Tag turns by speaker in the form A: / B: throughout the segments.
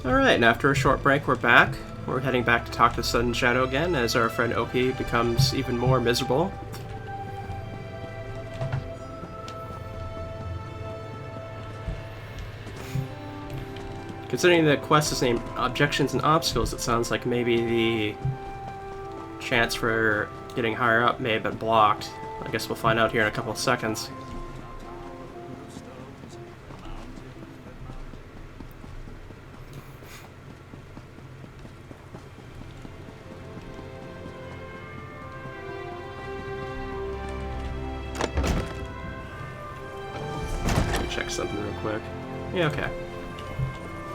A: Alright, and after a short break, we're back. We're heading back to talk to Sun and Shadow again as our friend OP becomes even more miserable. Considering the quest is named Objections and Obstacles, it sounds like maybe the chance for getting higher up may have been blocked. I guess we'll find out here in a couple of seconds. Check something real quick. Yeah, okay.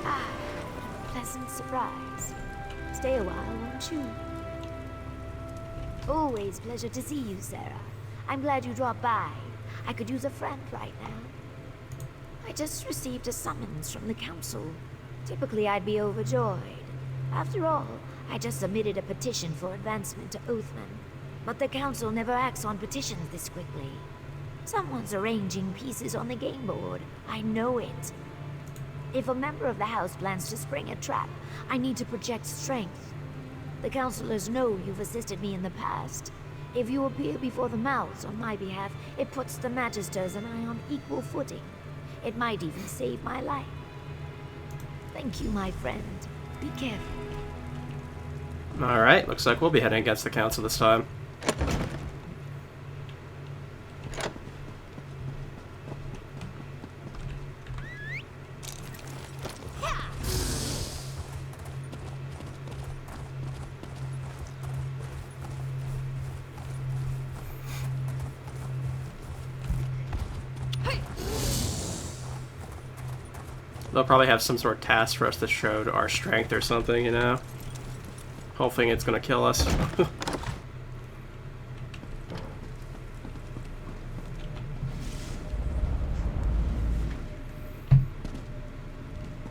B: Ah, pleasant surprise. Stay a while, won't you? Always pleasure to see you, Sarah. I'm glad you dropped by. I could use a friend right now. I just received a summons from the council. Typically, I'd be overjoyed. After all, I just submitted a petition for advancement to Oathman. But the council never acts on petitions this quickly. Someone's arranging pieces on the game board. I know it. If a member of the house plans to spring a trap, I need to project strength. The councilors know you've assisted me in the past. If you appear before the mouths on my behalf, it puts the Magisters and I on equal footing. It might even save my life. Thank you, my friend. Be careful.
A: Alright, looks like we'll be heading against the council this time. They'll probably have some sort of task for us to show our strength or something, you know? Hoping it's gonna kill us.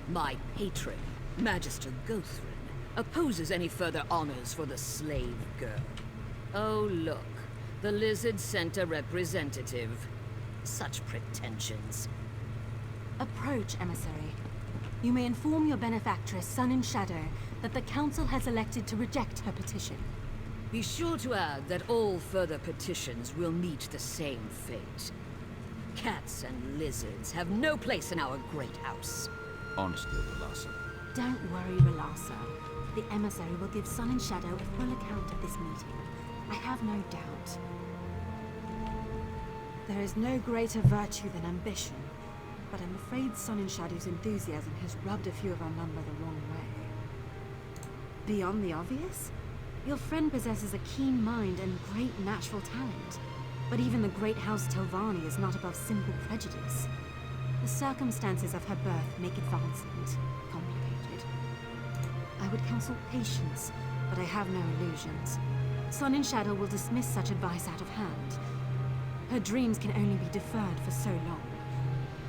C: My patron, Magister Gothrin, opposes any further honors for the slave girl. Oh, look. The lizard sent a representative. Such pretensions.
D: Approach, emissary. You may inform your benefactress, Sun and Shadow, that the council has elected to reject her petition.
C: Be sure to add that all further petitions will meet the same fate. Cats and lizards have no place in our great house.
E: Honestly, Relasa.
D: Don't worry, Relasa. The emissary will give Sun and Shadow a full account of this meeting. I have no doubt. There is no greater virtue than ambition, but I'm afraid Sun and Shadow's enthusiasm has rubbed a few of our number the wrong way. Beyond the obvious, your friend possesses a keen mind and great natural talent. But even the great House Telvanni is not above simple prejudice. The circumstances of her birth make advancement complicated. I would counsel patience, but I have no illusions. Sun and Shadow will dismiss such advice out of hand. Her dreams can only be deferred for so long.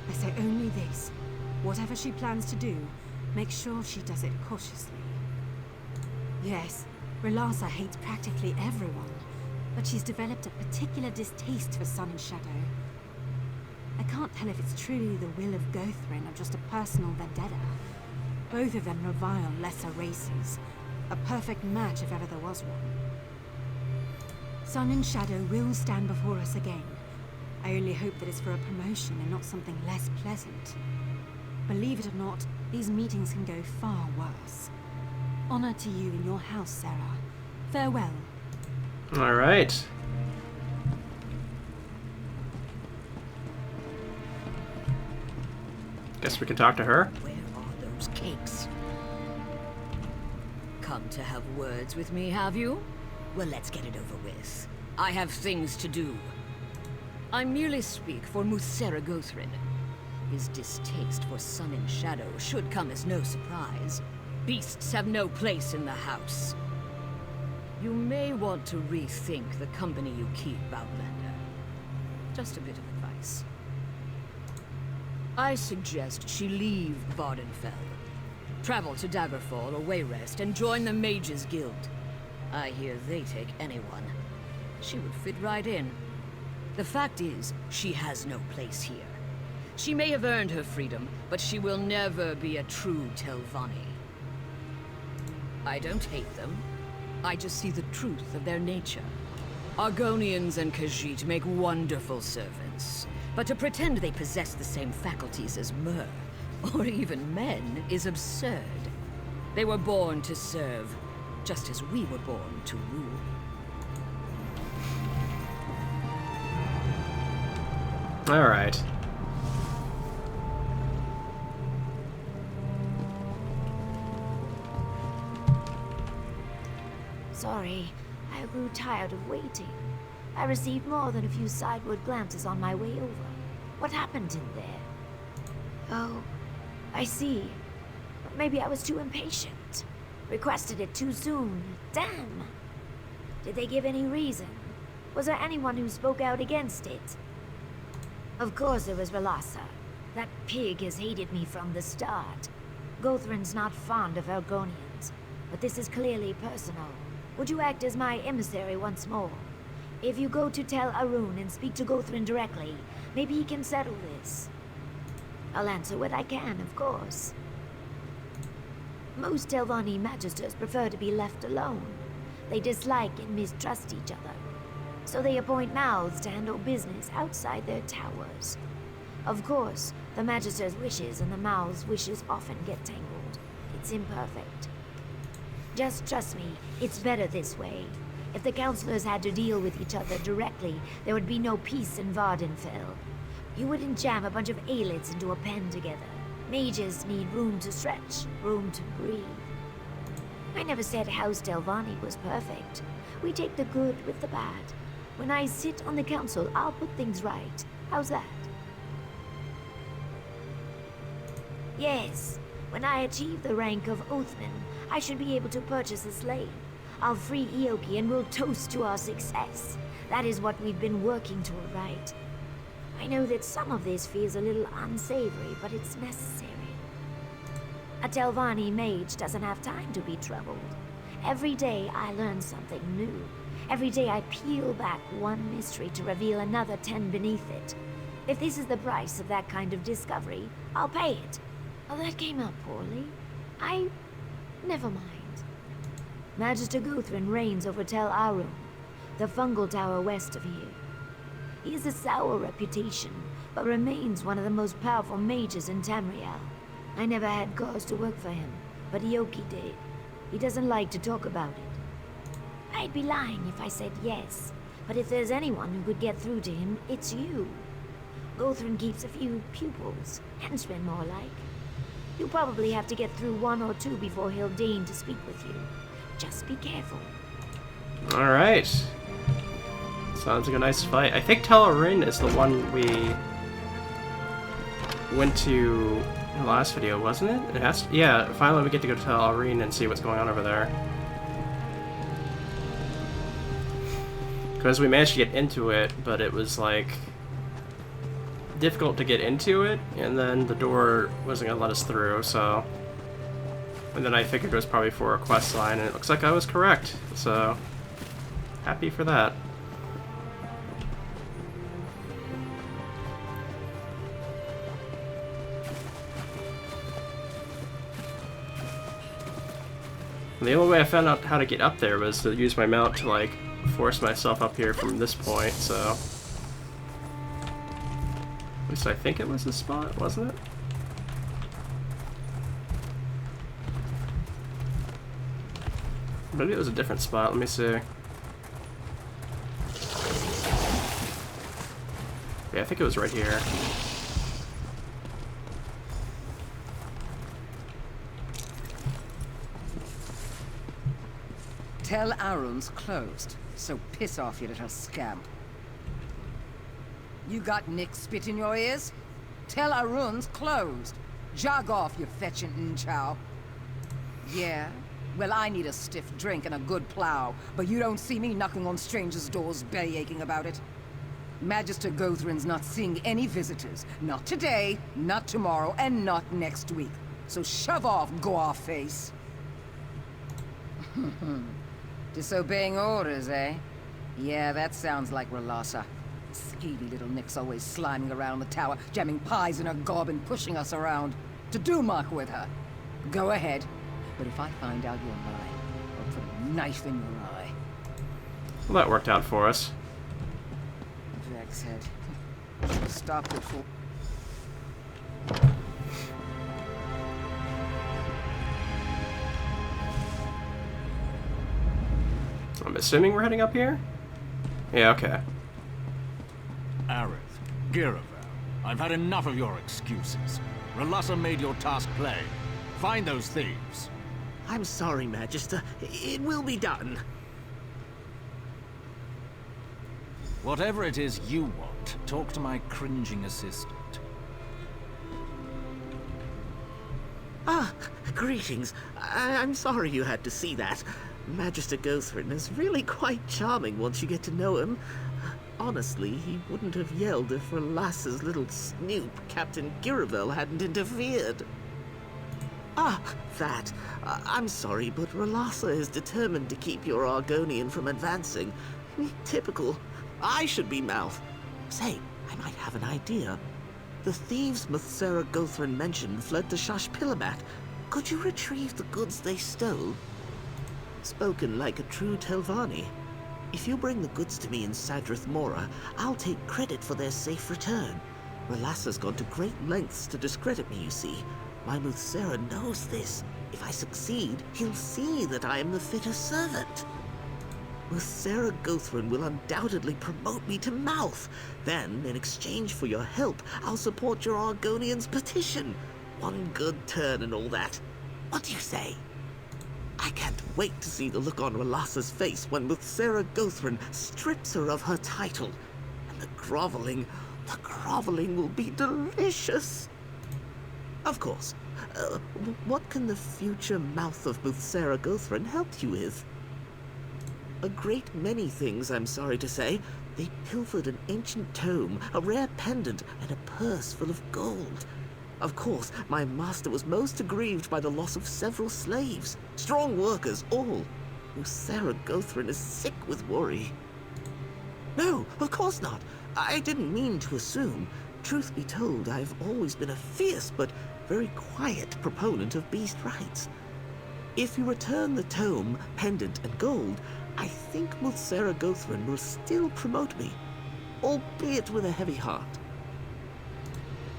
D: I say only this. Whatever she plans to do, make sure she does it cautiously. Yes, Relasa hates practically everyone, but she's developed a particular distaste for Sun and Shadow. I can't tell if it's truly the will of Gothrin or just a personal vendetta. Both of them revile lesser races. A perfect match if ever there was one. Sun and Shadow will stand before us again. I only hope that it's for a promotion and not something less pleasant. Believe it or not, these meetings can go far worse. Honor to you in your house, Sarah. Farewell.
A: Alright. Guess we can talk to her.
C: Where are those cakes? Come to have words with me, have you? Well, let's get it over with. I have things to do. I merely speak for Muthsera Gothrin. His distaste for Sun and Shadow should come as no surprise. Beasts have no place in the house. You may want to rethink the company you keep, Outlander. Just a bit of advice. I suggest she leave Vardenfell. Travel to Daggerfall or Wayrest and join the Mages Guild. I hear they take anyone. She would fit right in. The fact is, she has no place here. She may have earned her freedom, but she will never be a true Telvanni. I don't hate them. I just see the truth of their nature. Argonians and Khajiit make wonderful servants, but to pretend they possess the same faculties as Mer, or even men, is absurd. They were born to serve, just as we were born to rule.
A: All right.
B: Sorry, I grew tired of waiting. I received more than a few sideward glances on my way over. What happened in there? Oh, I see. Maybe I was too impatient. Requested it too soon. Damn! Did they give any reason? Was there anyone who spoke out against it? Of course it was Relassa. That pig has hated me from the start. Gothrin's not fond of Argonians, but this is clearly personal. Would you act as my emissary once more? If you go to Tel Arun and speak to Gothrin directly, maybe he can settle this. I'll answer what I can, of course. Most Telvanni magisters prefer to be left alone. They dislike and mistrust each other, so they appoint mouths to handle business outside their towers. Of course, the magister's wishes and the mouth's wishes often get tangled. It's imperfect. Just trust me, it's better this way. If the counselors had to deal with each other directly, there would be no peace in Vardenfell. You wouldn't jam a bunch of aelids into a pen together. Mages need room to stretch, room to breathe. I never said House Telvanni was perfect. We take the good with the bad. When I sit on the council, I'll put things right. How's that? Yes, when I achieve the rank of Oathman, I should be able to purchase a slave. I'll free Eoki and we'll toast to our success. That is what we've been working toward, right? I know that some of this feels a little unsavory, but it's necessary. A Telvanni mage doesn't have time to be troubled. Every day I learn something new. Every day I peel back one mystery to reveal another 10 beneath it. If this is the price of that kind of discovery, I'll pay it. Oh, that came out poorly. Never mind. Magister Guthrin reigns over Tel Arun, the fungal tower west of here. He has a sour reputation, but remains one of the most powerful mages in Tamriel. I never had cause to work for him, but Eoki did. He doesn't like to talk about it. I'd be lying if I said yes, but if there's anyone who could get through to him, it's you. Guthrin keeps a few pupils, henchmen more like. You'll probably have to get through one or two before he'll deign to speak with you. Just be careful.
A: Alright. Sounds like a nice fight. I think Tel Arun is the one we went to in the last video, wasn't it? It has to, yeah, finally we get to go to Tel Arun and see what's going on over there. Because we managed to get into it, but it was like difficult to get into it, and then the door wasn't gonna let us through, so. And then I figured it was probably for a quest line, and it looks like I was correct, so happy for that. And the only way I found out how to get up there was to use my mount to like force myself up here from this point, so. At least I think it was this spot, wasn't it? Maybe it was a different spot, let me see. Yeah, I think it was right here.
E: Tel Arun's closed, so piss off, you little scamp. You got Nick spit in your ears? Tel Arun's closed. Jog off, you fetching nchow. Yeah? Well, I need a stiff drink and a good plow, but you don't see me knocking on strangers' doors belly aching about it. Magister Gothrin's not seeing any visitors. Not today, not tomorrow, and not next week. So shove off, gore-face. Disobeying orders, eh? Yeah, that sounds like Relassa. Skeevy little Nick's always sliming around the tower, jamming pies in her gob and pushing us around. To do muck with her. Go ahead. But if I find out you're lying, I'll put a knife in your eye.
A: Well, that worked out for us.
E: Jack's head. Should've stopped it for...
A: I'm assuming we're heading up here? Yeah, okay.
F: Aerith, Giravel, I've had enough of your excuses. Relassa made your task plain. Find those thieves.
G: I'm sorry, Magister. It will be done.
F: Whatever it is you want, talk to my cringing assistant.
G: Ah, greetings. I'm sorry you had to see that. Magister Gothrin is really quite charming once you get to know him. Honestly, he wouldn't have yelled if Relassa's little snoop, Captain Giravel, hadn't interfered. Ah, that. I'm sorry, but Relassa is determined to keep your Argonian from advancing. Typical. I should be mouth. Say, I might have an idea. The thieves Muthsera Gothrin mentioned fled to Shashpilamat. Could you retrieve the goods they stole? Spoken like a true Telvanni. If you bring the goods to me in Sadrith Mora, I'll take credit for their safe return. Relassa's gone to great lengths to discredit me, you see. My Muthsera knows this. If I succeed, he'll see that I am the fitter servant. Muthsera Gothrin will undoubtedly promote me to mouth. Then, in exchange for your help, I'll support your Argonian's petition. One good turn and all that. What do you say? I can't wait to see the look on Relassa's face when Muthsera Gothrin strips her of her title. And the groveling will be delicious. Of course. What can the future mouth of Muthsera Gothrin help you with? A great many things, I'm sorry to say. They pilfered an ancient tome, a rare pendant, and a purse full of gold. Of course, my master was most aggrieved by the loss of several slaves. Strong workers, all. Muthsera Gothrin is sick with worry. No, of course not. I didn't mean to assume. Truth be told, I've always been a fierce but very quiet proponent of beast rights. If you return the tome, pendant, and gold, I think Muthsera Gothrin will still promote me, albeit with a heavy heart.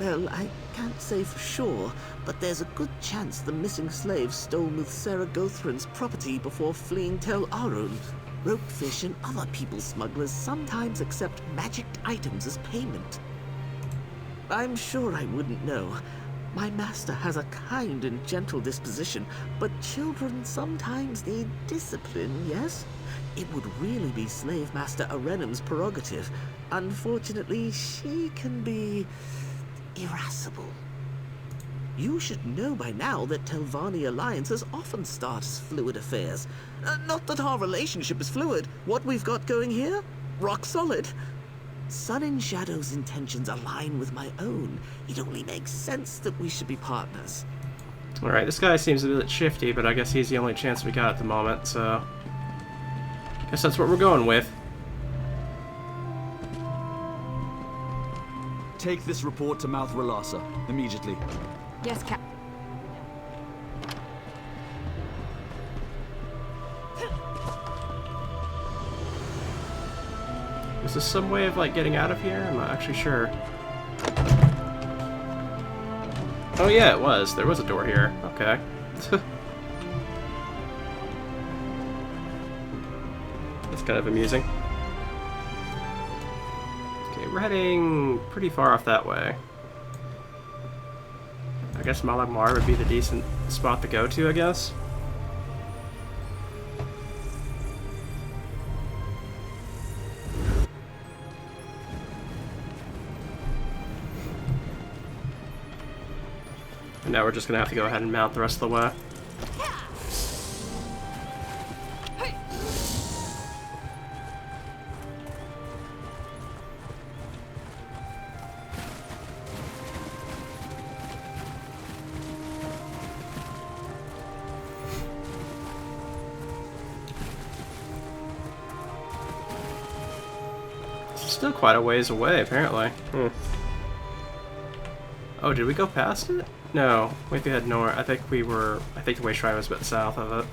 G: Well, I can't say for sure, but there's a good chance the missing slaves stole Muthsera Gothrin's property before fleeing Tel Arun. Ropefish and other people smugglers sometimes accept magicked items as payment. I'm sure I wouldn't know. My master has a kind and gentle disposition, but children sometimes need discipline, yes? It would really be Slave Master Arenum's prerogative. Unfortunately, she can be irascible. You should know by now that Telvanni alliances often start as fluid affairs. Not that our relationship is fluid. What we've got going here? Rock solid. Sun and Shadow's intentions align with my own. It only makes sense that we should be partners.
A: Alright, this guy seems a bit shifty, but I guess he's the only chance we got at the moment, so... guess that's what we're going with.
H: Take this report to Mouth Relassa, immediately.
D: Yes, Cap.
A: Is this some way of, like, getting out of here? I'm not actually sure. Oh yeah, it was. There was a door here. Okay. That's kind of amusing. Okay, we're heading pretty far off that way. I guess Malagmar would be the decent spot to go to, I guess. And now we're just gonna have to go ahead and mount the rest of the way. Still quite a ways away, apparently. Oh, did we go past it? No, we had north. I think the way shrine was a bit south of it.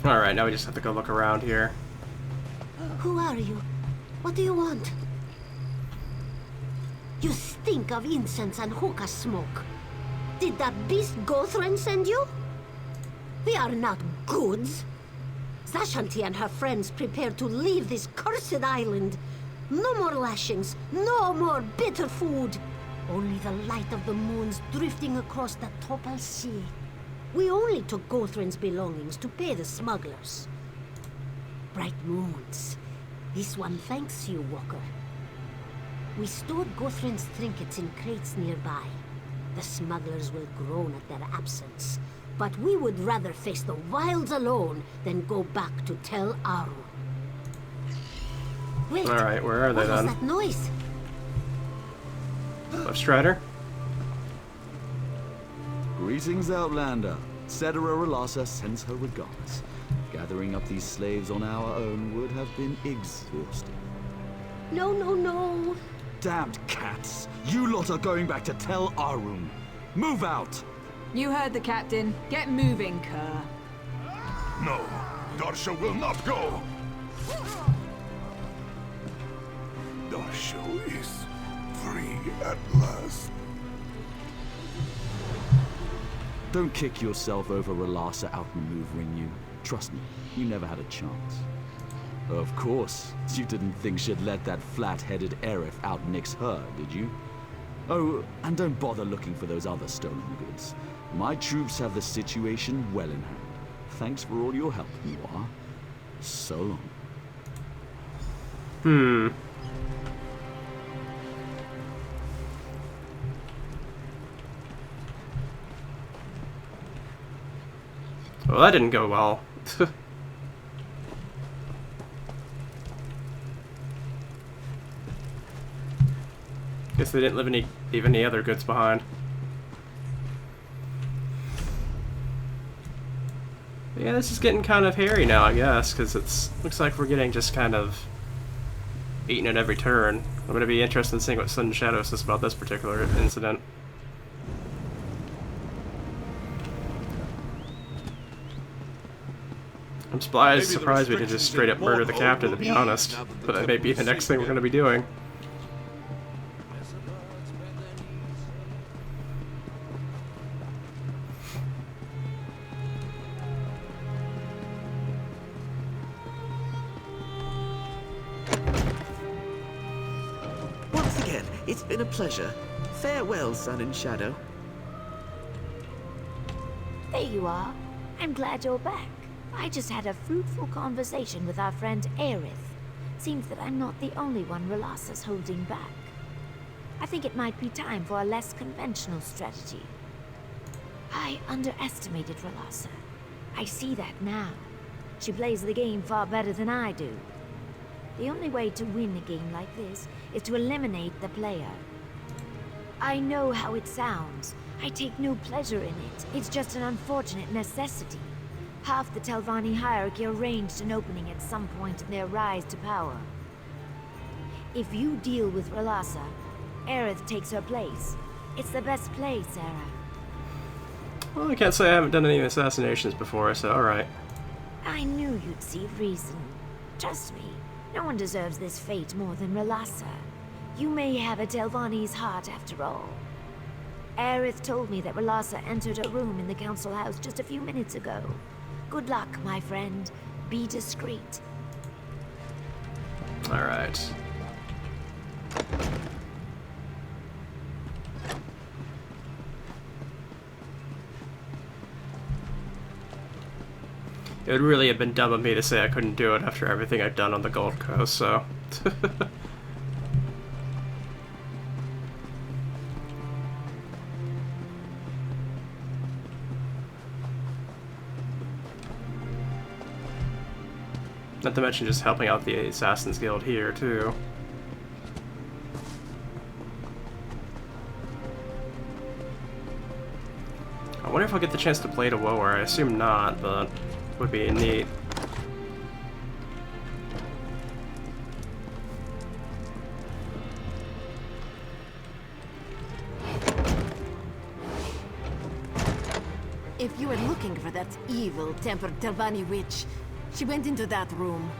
A: Alright, now we just have to go look around here.
I: Who are you? What do you want? You stink of incense and hookah smoke. Did that beast Gothran send you? We are not goods. Zashanti and her friends prepare to leave this cursed island. No more lashings, no more bitter food. Only the light of the moons drifting across the Topal Sea. We only took Gothran's belongings to pay the smugglers. Bright moons. This one thanks you, Walker. We stored Gothran's trinkets in crates nearby. The smugglers will groan at their absence. But we would rather face the wilds alone than go back to Tel Aru. Wait,
A: alright, where are they
I: what
A: then?
I: was that noise?
A: Left Strider?
H: Greetings, Outlander. Cetera Relassa sends her regards. Gathering up these slaves on our own would have been exhausting.
I: No, no, no.
H: Damned cats! You lot are going back to Tel Arum. Move out!
D: You heard the captain. Get moving, Kerr.
J: No, Darsha will not go. Darsha is free at last.
H: Don't kick yourself over Relassa outmaneuvering you. Trust me, you never had a chance. Of course, you didn't think she'd let that flat-headed Aerith outnix her, did you? Oh, and don't bother looking for those other stolen goods. My troops have the situation well in hand. Thanks for all your help, Noir. So long.
A: Well, that didn't go well. Guess they didn't leave any other goods behind. But yeah, this is getting kind of hairy now, I guess, because looks like we're getting just kind of eaten at every turn. I'm going to be interested in seeing what Sun and Shadow says about this particular incident. I'm surprised we didn't just straight up murder the captain, to be honest. But that may be the next thing we're going to be doing.
G: Once again, it's been a pleasure. Farewell, Sun and Shadow.
B: There you are. I'm glad you're back. I just had a fruitful conversation with our friend Aerith. Seems that I'm not the only one Relassa's holding back. I think it might be time for a less conventional strategy. I underestimated Relassa. I see that now. She plays the game far better than I do. The only way to win a game like this is to eliminate the player. I know how it sounds. I take no pleasure in it. It's just an unfortunate necessity. Half the Telvanni hierarchy arranged an opening at some point in their rise to power. If you deal with Relassa, Aerith takes her place. It's the best play, Sarah.
A: Well, I can't say I haven't done any assassinations before, so alright.
B: I knew you'd see reason. Trust me, no one deserves this fate more than Relassa. You may have a Telvanni's heart after all. Aerith told me that Relassa entered her room in the council house just a few minutes ago. Good luck, my friend. Be discreet.
A: Alright. It would really have been dumb of me to say I couldn't do it after everything I've done on the Gold Coast, so... Not to mention just helping out the Assassin's Guild here, too. I wonder if I'll get the chance to play to Woer. I assume not, but would be neat.
K: If you were looking for that evil-tempered Telvanni witch, she went into that room.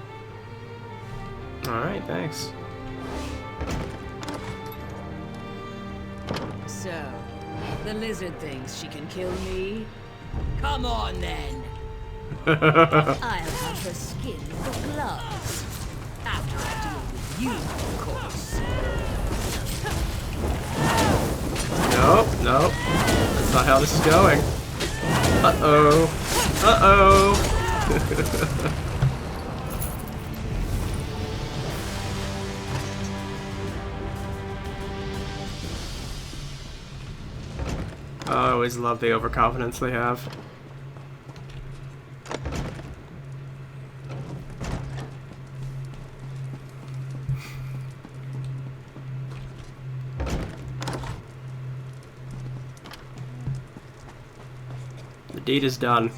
A: Alright, thanks.
C: So, the lizard thinks she can kill me? Come on, then! I'll have her skin for gloves. After I deal with you, of course.
A: Nope, nope. That's not how this is going. Uh-oh. Uh-oh. I always love the overconfidence they have. The deed is done.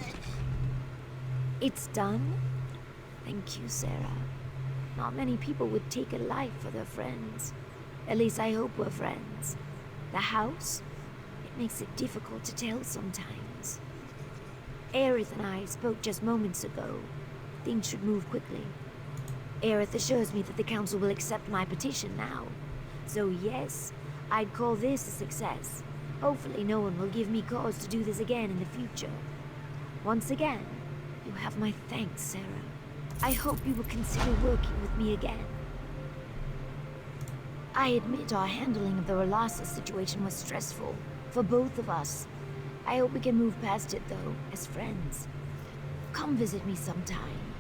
B: It's done? Thank you, Sarah. Not many people would take a life for their friends. At least I hope we're friends. The house? It makes it difficult to tell sometimes. Aerith and I spoke just moments ago. Things should move quickly. Aerith assures me that the council will accept my petition now. So yes, I'd call this a success. Hopefully no one will give me cause to do this again in the future. Once again, you have my thanks, Sarah. I hope you will consider working with me again. I admit our handling of the Relasa situation was stressful, for both of us. I hope we can move past it, though, as friends. Come visit me sometime.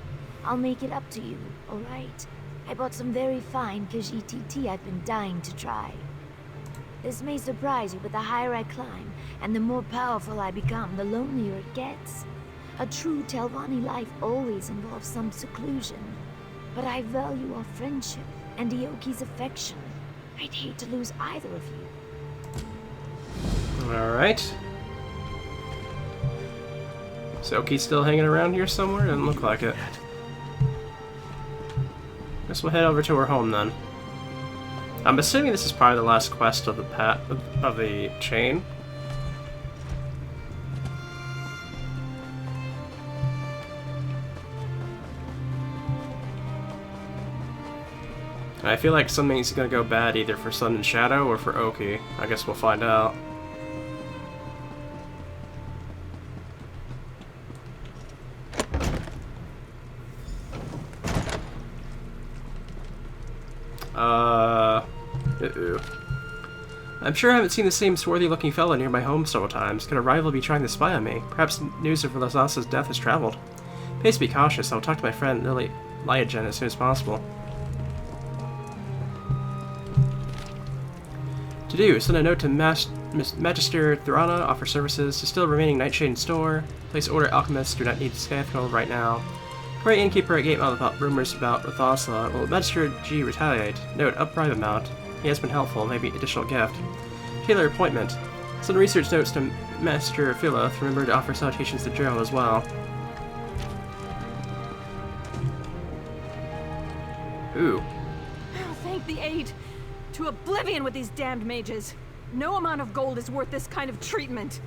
B: I'll make it up to you, alright? I bought some very fine Khajiit tea I've been dying to try. This may surprise you, but the higher I climb, and the more powerful I become, the lonelier it gets. A true Telvanni life always involves some seclusion. But I value our friendship, and Ioki's affection. I'd hate to lose either of you.
A: Alright. Is Oki's still hanging around here somewhere? Doesn't look like it. Guess we'll head over to her home then. I'm assuming this is probably the last quest of the chain. I feel like something's gonna go bad either for Sun and Shadow or for Oki. I guess we'll find out. Uh-oh. I'm sure I haven't seen the same swarthy-looking fellow near my home several times. Could a rival be trying to spy on me? Perhaps news of Lazasa's death has traveled. Please be cautious. I'll talk to my friend Lily Lyagen as soon as possible. To do, send a note to Magister Thurana, offer services, distill remaining nightshade in store, place order alchemists, do not need scaffold right now. Query innkeeper at Gate about rumors about Rathasa. Will Magister G retaliate? Note, up bribe amount. He has been helpful, maybe additional gift. Tailor appointment. Send research notes to Master Philoth. Remember to offer salutations to Gerald as well. Ooh.
D: Oh, thank the aid. To oblivion with these damned mages. No amount of gold is worth this kind of treatment.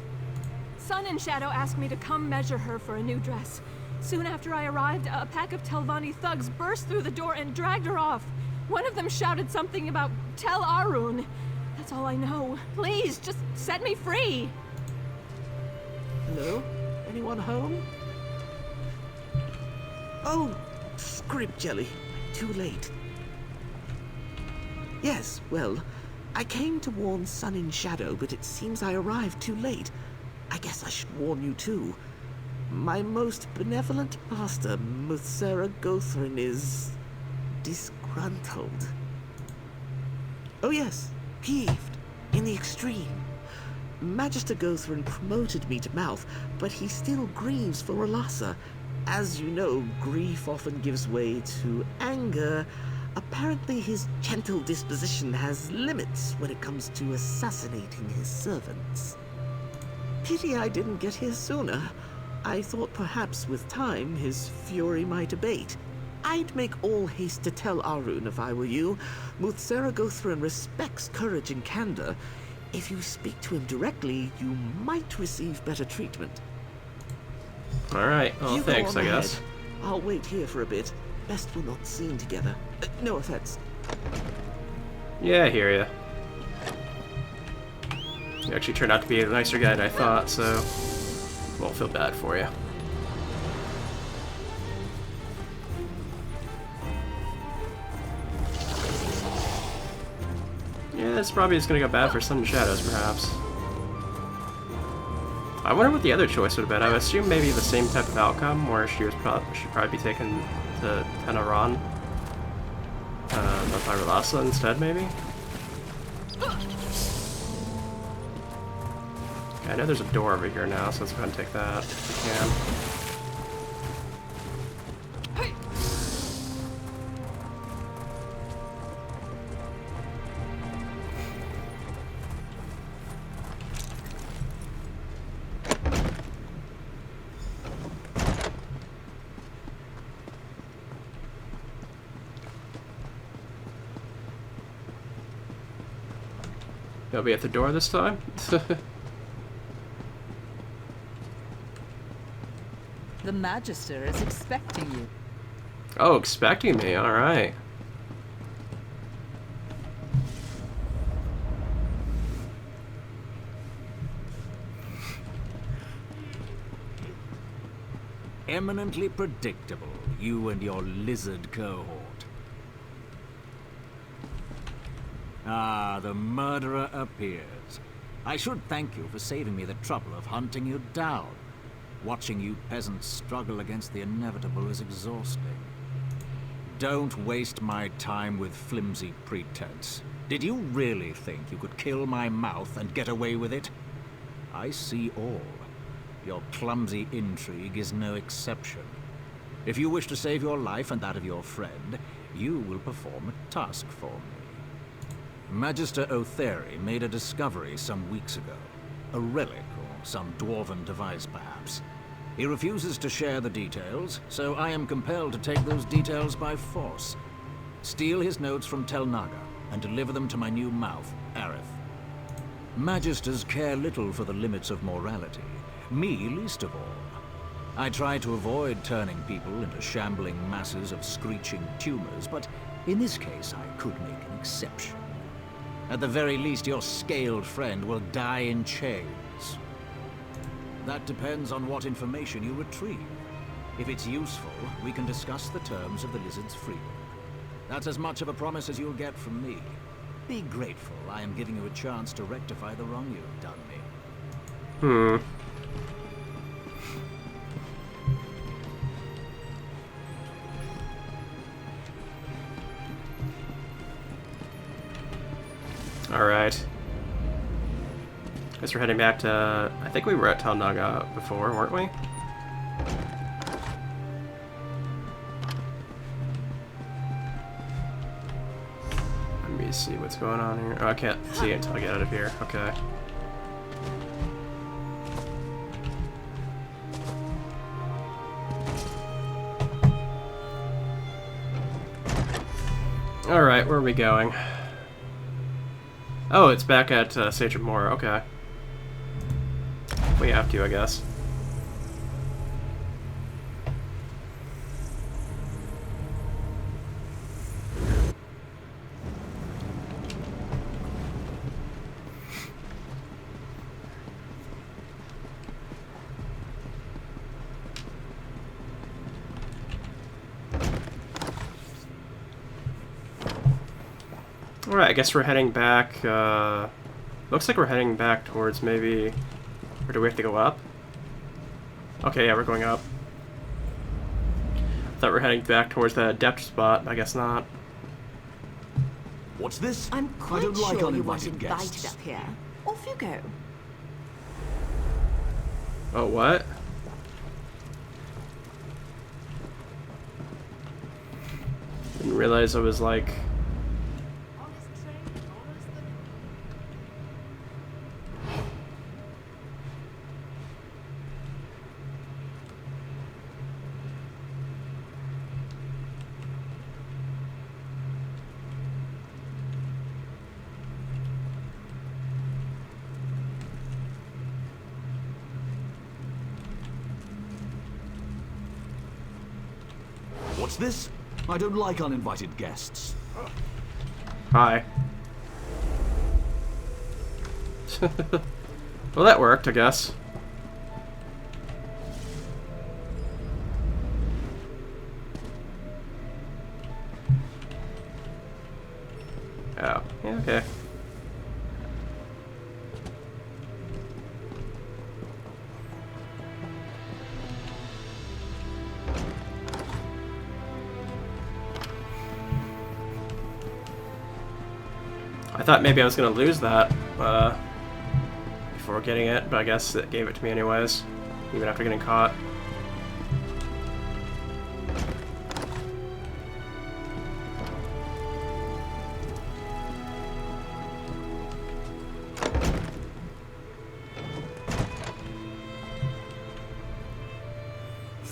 D: Sun and Shadow asked me to come measure her for a new dress. Soon after I arrived, a pack of Telvanni thugs burst through the door and dragged her off. One of them shouted something about Tel Arun. That's all I know. Please, just set me free.
G: Hello? Anyone home? Oh, script jelly. Too late. Yes, well, I came to warn Sun and Shadow, but it seems I arrived too late. I guess I should warn you too. My most benevolent master, Muthsera Gothrin, is disgruntled. Oh yes, peeved, in the extreme. Magister Gothrin promoted me to mouth, but he still grieves for Relasa. As you know, grief often gives way to anger. Apparently his gentle disposition has limits when it comes to assassinating his servants. Pity I didn't get here sooner. I thought perhaps with time his fury might abate. I'd make all haste to tell Arun if I were you. Muthsera Gothran respects courage and candor. If you speak to him directly, you might receive better treatment.
A: Alright, well,
G: You go
A: thanks,
G: on
A: I
G: ahead.
A: guess.
G: I'll wait here for a bit. Best we're not seen together. No offense.
A: Yeah, I hear ya. You actually turned out to be a nicer guy than I thought, so won't feel bad for you. Yeah, this probably is gonna go bad for Sun and Shadows, perhaps. I wonder what the other choice would have been. I would assume maybe the same type of outcome, where she'd probably be taken to Tenaran, by Relasa instead, maybe? I know there's a door over here now, so let's go ahead and take that if we can. They'll be at the door this time?
L: The Magister is expecting you.
A: Oh, expecting me, alright.
F: Eminently predictable, you and your lizard cohort. Ah, the murderer appears. I should thank you for saving me the trouble of hunting you down. Watching you peasants struggle against the inevitable is exhausting. Don't waste my time with flimsy pretense. Did you really think you could kill my mouth and get away with it? I see all. Your clumsy intrigue is no exception. If you wish to save your life and that of your friend, you will perform a task for me. Magister Otheri made a discovery some weeks ago. A relic, or some dwarven device perhaps. He refuses to share the details, so I am compelled to take those details by force. Steal his notes from Tel Naga, and deliver them to my new mouth, Aerith. Magisters care little for the limits of morality, me least of all. I try to avoid turning people into shambling masses of screeching tumors, but in this case I could make an exception. At the very least, your scaled friend will die in chains. That depends on what information you retrieve. If it's useful, we can discuss the terms of the lizard's freedom. That's as much of a promise as you'll get from me. Be grateful I am giving you a chance to rectify the wrong you've done me.
A: Alright. Guess we're heading back to... I think we were at Tel Naga before, weren't we? Let me see what's going on here. Oh, I can't see it until I get out of here. Okay. Alright, where are we going? Oh, it's back at Sage of Moor, okay. We have to, I guess. Alright, I guess we're heading back, looks like we're heading back towards maybe... Or do we have to go up? Okay, yeah, we're going up. I thought we're heading back towards the depth spot, but I guess not.
H: What's this?
K: I'm
H: I
K: quite
H: don't like
K: sure you weren't
H: uninvited
K: invited
H: guests.
K: up here. Off you go.
A: Oh, what? realize I was like...
H: What's this? I don't like uninvited guests.
A: Hi. Well, that worked, I guess. Oh, yeah, okay. I thought maybe I was gonna lose that before getting it, but I guess it gave it to me anyways, even after getting caught.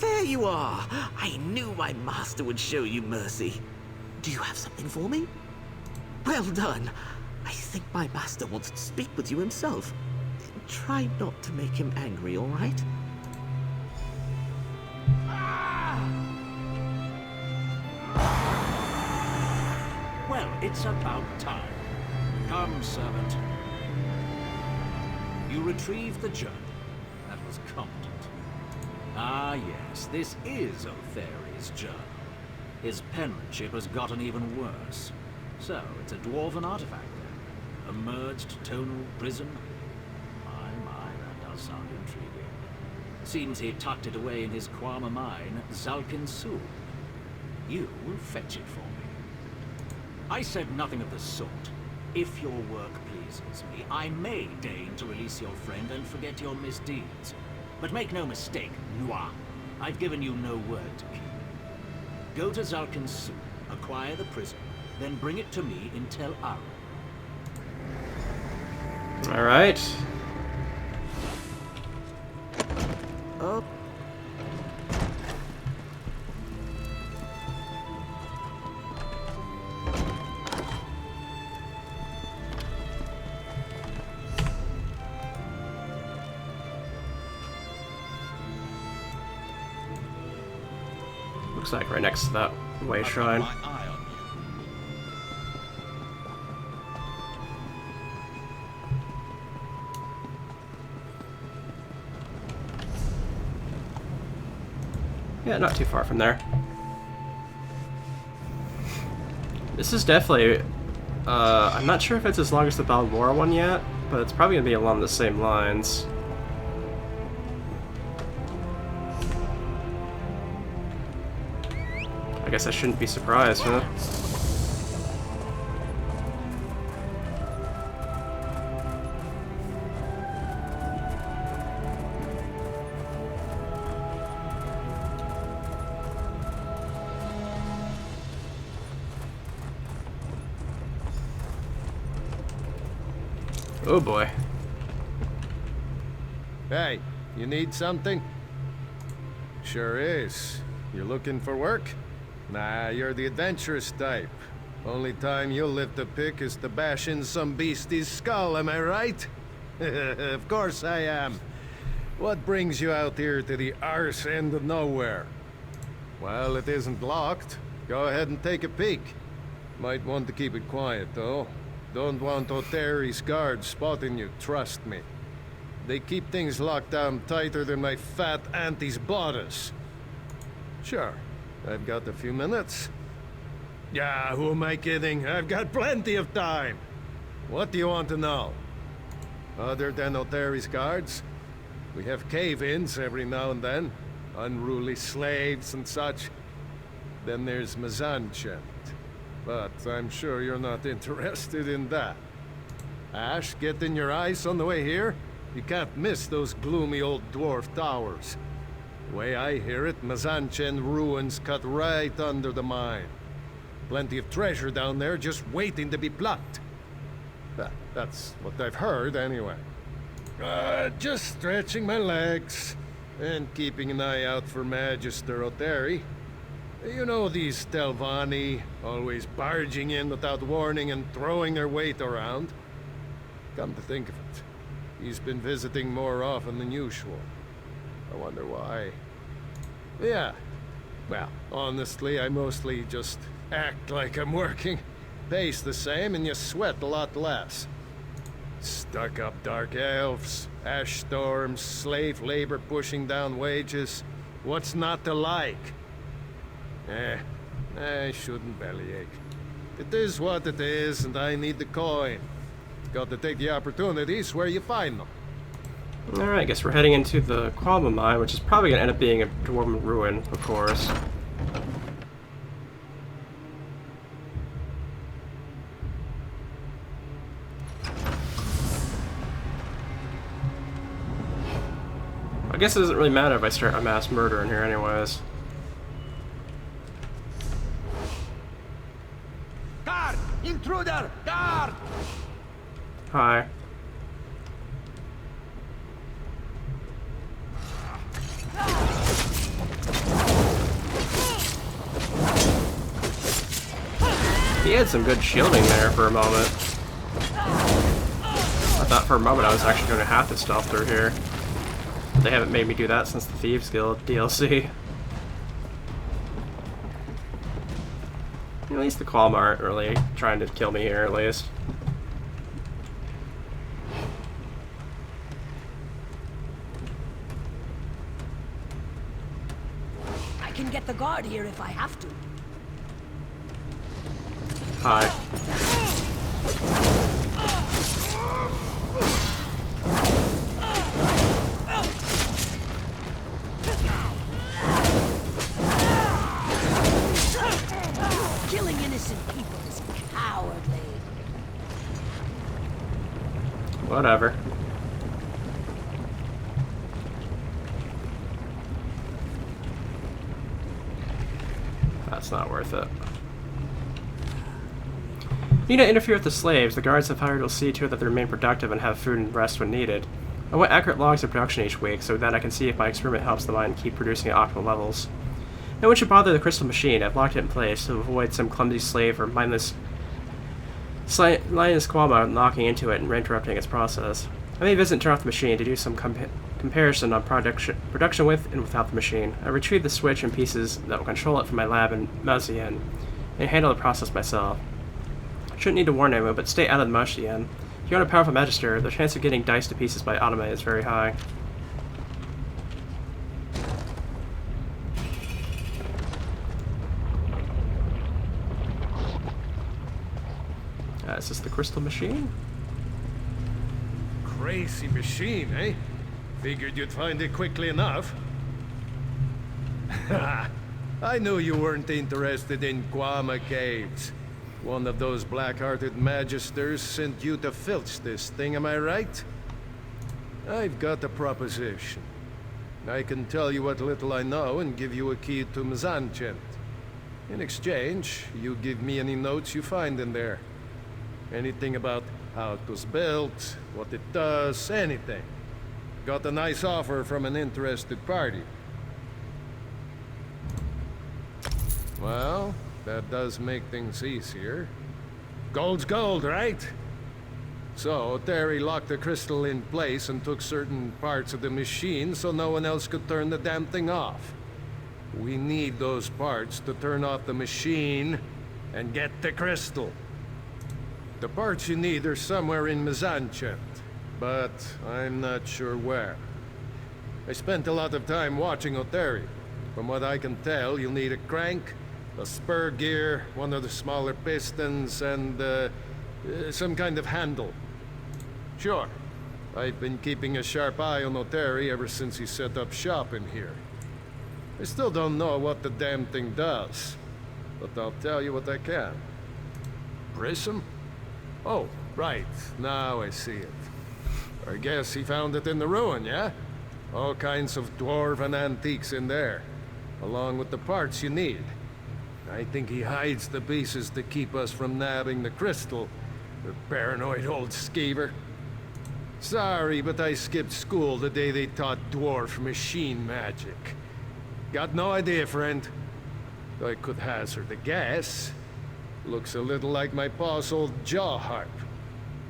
G: There you are! I knew my master would show you mercy. Do you have something for me? Well done. I think my master wants to speak with you himself. Try not to make him angry, all right?
F: Well, it's about time. Come, servant. You retrieved the journal. That was competent. Ah, yes, this is Otheri's journal. His penmanship has gotten even worse. So, it's a dwarven artifact then? A merged tonal prism? My, that does sound intriguing. Seems he tucked it away in his Kwama mine, Zalkin Su. You will fetch it for me. I said nothing of the sort. If your work pleases me, I may deign to release your friend and forget your misdeeds. But make no mistake, Noir. I've given you no word to keep. Go to Zalkin Su, acquire the prism, then bring it to me in Tel Aru.
A: Alright.
G: Oh.
A: Looks like right next to that way shrine. Yeah, not too far from there. This is definitely, I'm not sure if it's as long as the Balmora one yet, but it's probably going to be along the same lines. I guess I shouldn't be surprised, huh? Oh boy.
M: Hey, you need something? Sure is. You looking for work? Nah, you're the adventurous type. Only time you'll lift a pick is to bash in some beastie's skull, am I right? Of course I am. What brings you out here to the arse end of nowhere? Well, it isn't locked. Go ahead and take a peek. Might want to keep it quiet, though. Don't want Otheri's guards spotting you, trust me. They keep things locked down tighter than my fat auntie's bodice. Sure, I've got a few minutes. Yeah, who am I kidding? I've got plenty of time. What do you want to know? Other than Otheri's guards, we have cave-ins every now and then. Unruly slaves and such. Then there's Mazanchent. But I'm sure you're not interested in that. Ash, getting your eyes on the way here? You can't miss those gloomy old dwarf towers. The way I hear it, Mazanchen ruins cut right under the mine. Plenty of treasure down there just waiting to be plucked. That's what I've heard, anyway. Just stretching my legs and keeping an eye out for Magister Oteri. You know these Telvanni, always barging in without warning and throwing their weight around. Come to think of it, he's been visiting more often than usual. I wonder why. Yeah, well, honestly, I mostly just act like I'm working. Pace the same and you sweat a lot less. Stuck-up dark elves, ash storms, slave labor pushing down wages. What's not to like? I shouldn't bellyache. It is what it is, and I need the coin. Got to take the opportunities where you find them.
A: Alright, I guess we're heading into the Qualma mine, which is probably going to end up being a dwarven ruin, of course. I guess it doesn't really matter if I start a mass murder in here anyways.
J: Guard! Intruder! Guard!
A: Hi. He had some good shielding there for a moment. I thought for a moment I was actually going to have to stealth through here. But they haven't made me do that since the Thieves Guild DLC. At least the Qualma aren't really trying to kill me here, at least.
C: I can get the guard here if I have to.
A: Hi.
C: Killing innocent people is cowardly.
A: Whatever. That's not worth it. You need to interfere with the slaves. The guards I've hired will see to it that they remain productive and have food and rest when needed. I want accurate logs of production each week so that I can see if my experiment helps the mine keep producing at optimal levels. No one should bother the crystal machine. I've locked it in place to avoid some clumsy slave or mindless lioness Qualma knocking into it and interrupting its process. I may visit and turn off the machine to do some comparison on production with and without the machine. I retrieve the switch and pieces that will control it from my lab in Mazien and handle the process myself. Shouldn't need to warn anyone, but stay out of the Mazien. If you own a powerful Magister, the chance of getting diced to pieces by Automa is very high. Is this the crystal machine?
M: Crazy machine, eh? Figured you'd find it quickly enough. I knew you weren't interested in Qualma Caves. One of those black-hearted magisters sent you to filch this thing, am I right? I've got a proposition. I can tell you what little I know and give you a key to Mzanchent. In exchange, you give me any notes you find in there. Anything about how it was built, what it does, anything. Got a nice offer from an interested party. Well, that does make things easier. Gold's gold, right? So, Terry locked the crystal in place and took certain parts of the machine so no one else could turn the damn thing off. We need those parts to turn off the machine and get the crystal. The parts you need are somewhere in Mzanchent, but I'm not sure where. I spent a lot of time watching Oteri. From what I can tell, you'll need a crank, a spur gear, one of the smaller pistons, and some kind of handle. Sure, I've been keeping a sharp eye on Oteri ever since he set up shop in here. I still don't know what the damn thing does, but I'll tell you what I can. Prism? Oh, right. Now I see it. I guess he found it in the ruin, yeah? All kinds of dwarven antiques in there, along with the parts you need. I think he hides the pieces to keep us from nabbing the crystal. The paranoid old skeever. Sorry, but I skipped school the day they taught dwarf machine magic. Got no idea, friend. Though I could hazard a guess. Looks a little like my pa's old jaw harp.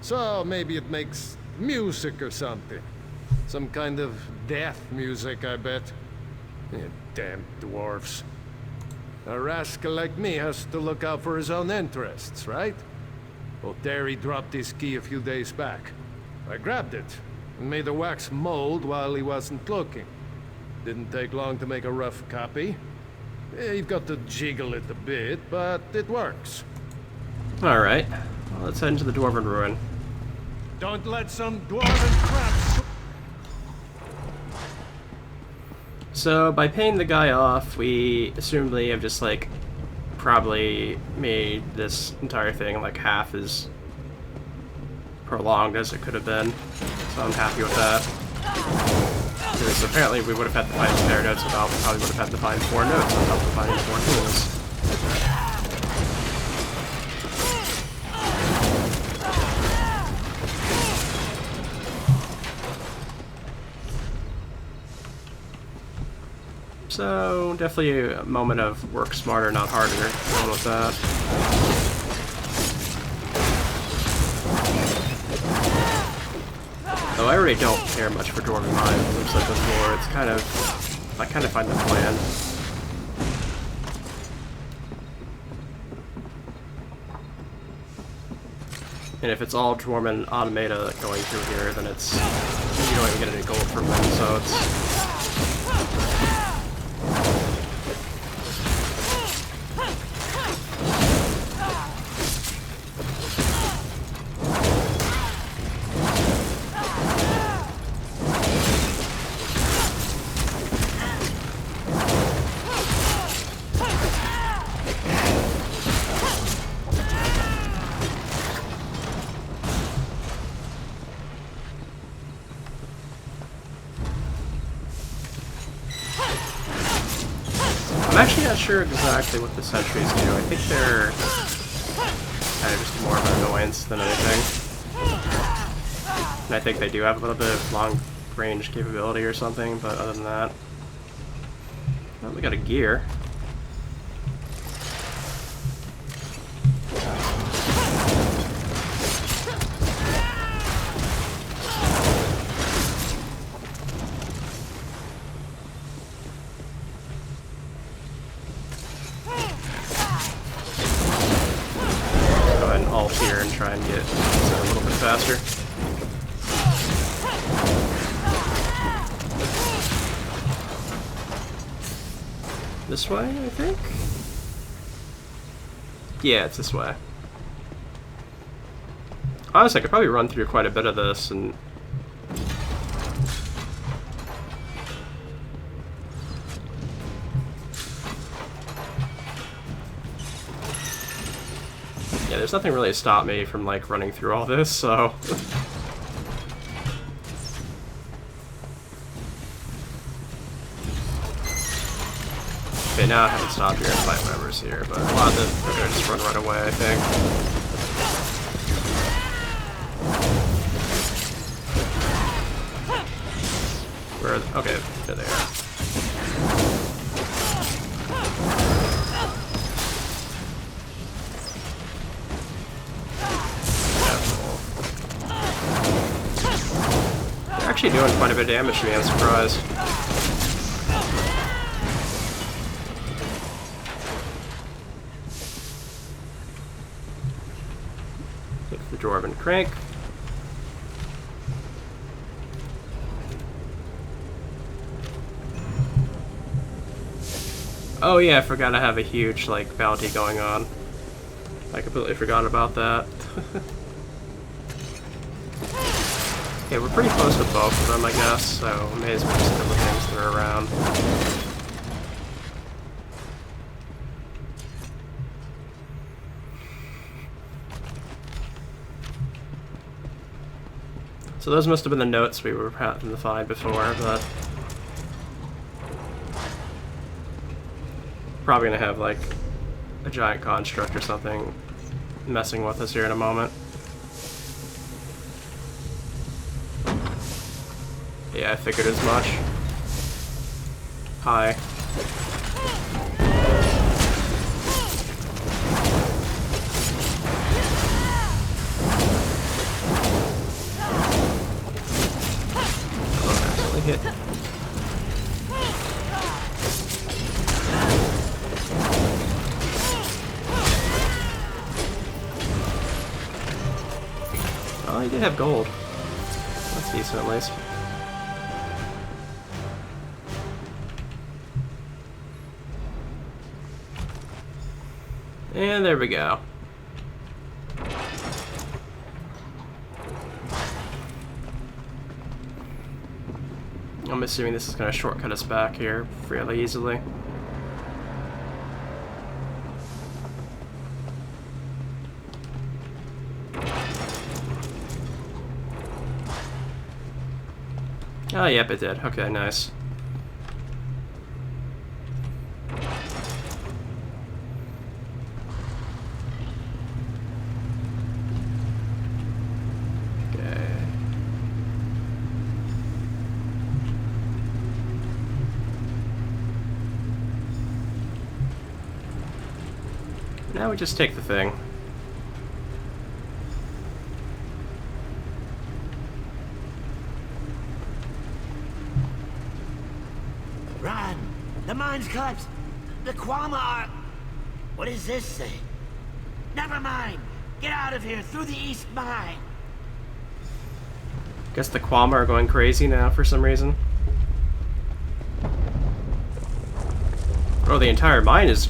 M: So maybe it makes music or something. Some kind of death music, I bet. Damn dwarfs. A rascal like me has to look out for his own interests, right? Well, Terry dropped his key a few days back. I grabbed it and made a wax mold while he wasn't looking. Didn't take long to make a rough copy. You've got to jiggle it a bit, but it works.
A: Alright. Well, let's head into the Dwarven Ruin.
M: Don't let some dwarven crap...
A: So, by paying the guy off, we assumably have just, like, probably made this entire thing, like, half as prolonged as it could have been. So I'm happy with that. Because apparently we would have had to find spare notes about, we probably would have had to find 4 notes on top of finding 4 tools. So, definitely a moment of work smarter, not harder. Going with that. Though I already don't care much for Dwarven Mine, it looks like before. It's kind of... I kind of find the plan. And if it's all Dwarven Automata going through here, then it's... you don't even get any gold from them, so it's... I'm actually not sure exactly what the sentries do. I think they're kind of just more of an annoyance than anything. And I think they do have a little bit of long-range capability or something, but other than that... Well, we got a gear. Here and try and get a little bit faster. This way, I think? Yeah, it's this way. Honestly, I could probably run through quite a bit of this and... yeah, there's nothing really to stop me from, like, running through all this, so... okay, now I haven't stopped here and fight whatever's here, but a lot of this, we're gonna just run right away, I think. Where are they? Okay, there they are. Actually doing quite a bit of damage to me, I'm surprised. Take the Dwarven Crank. Oh yeah, I forgot I have a huge, like, bounty going on. I completely forgot about that. Okay, we're pretty close with both of them, I guess, so we may as well just kill the things that are around. So those must have been the notes we were having to find before, but... probably gonna have, like, a giant construct or something messing with us here in a moment. Yeah, I figured as much. Hi. Oh, actually hit. Oh, he did have gold. That's decent at least. And there we go. I'm assuming this is going to shortcut us back here fairly easily. Oh, yep, it did. Okay, nice. Now we just take the thing.
N: Run! The mine's collapsed! The Kwama are... What does this say? Never mind! Get out of here, through the east mine!
A: Guess the Kwama are going crazy now for some reason. Oh, the entire mine is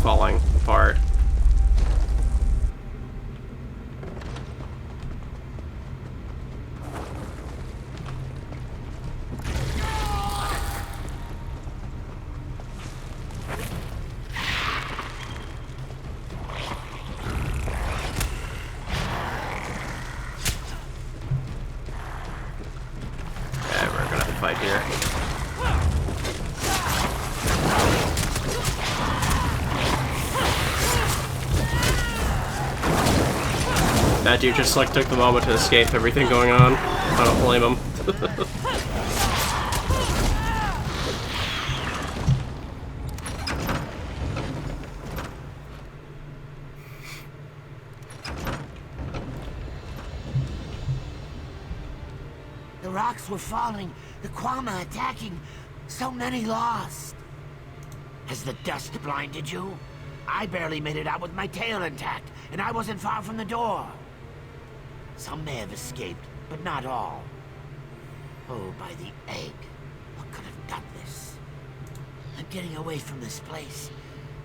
A: falling apart. Yeah, we're gonna have to fight here. That dude just like took the moment to escape everything going on. I don't blame him.
N: The rocks were falling, the Kwama attacking. So many lost. Has the dust blinded you? I barely made it out with my tail intact, and I wasn't far from the door. Some may have escaped, but not all. Oh, by the egg. What could have done this? I'm getting away from this place.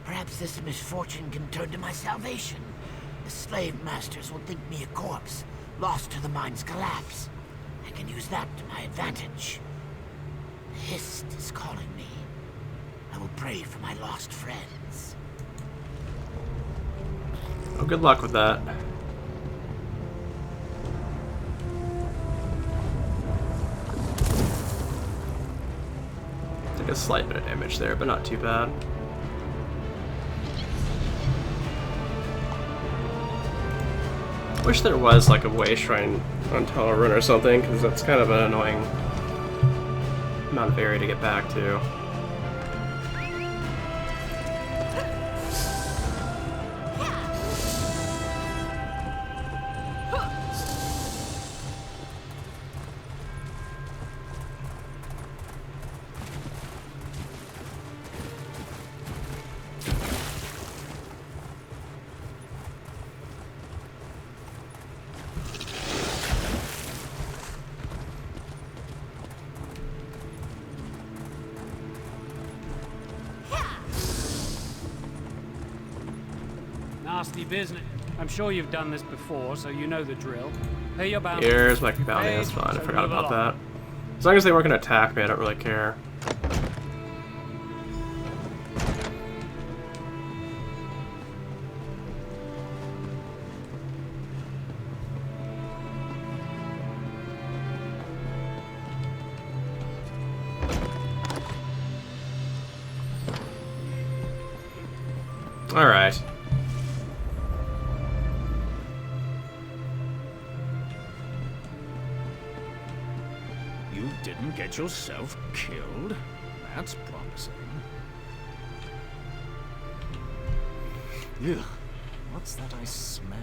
N: Perhaps this misfortune can turn to my salvation. The slave masters will think me a corpse, lost to the mine's collapse. I can use that to my advantage. The Hist is calling me. I will pray for my lost friends.
A: Well, good luck with that. Took a slight bit of damage there, but not too bad. Wish there was like a way shrine on Tunnel Run or something, because that's kind of an annoying amount of area to get back to.
O: Nasty business. I'm sure you've done this before, so you know the drill. Pay your bounty.
A: Here's my bounty, that's fine. I forgot about that. As long as they weren't going to attack me, I don't really care. Alright.
F: You didn't get yourself killed? That's promising. Ugh, what's that I smell?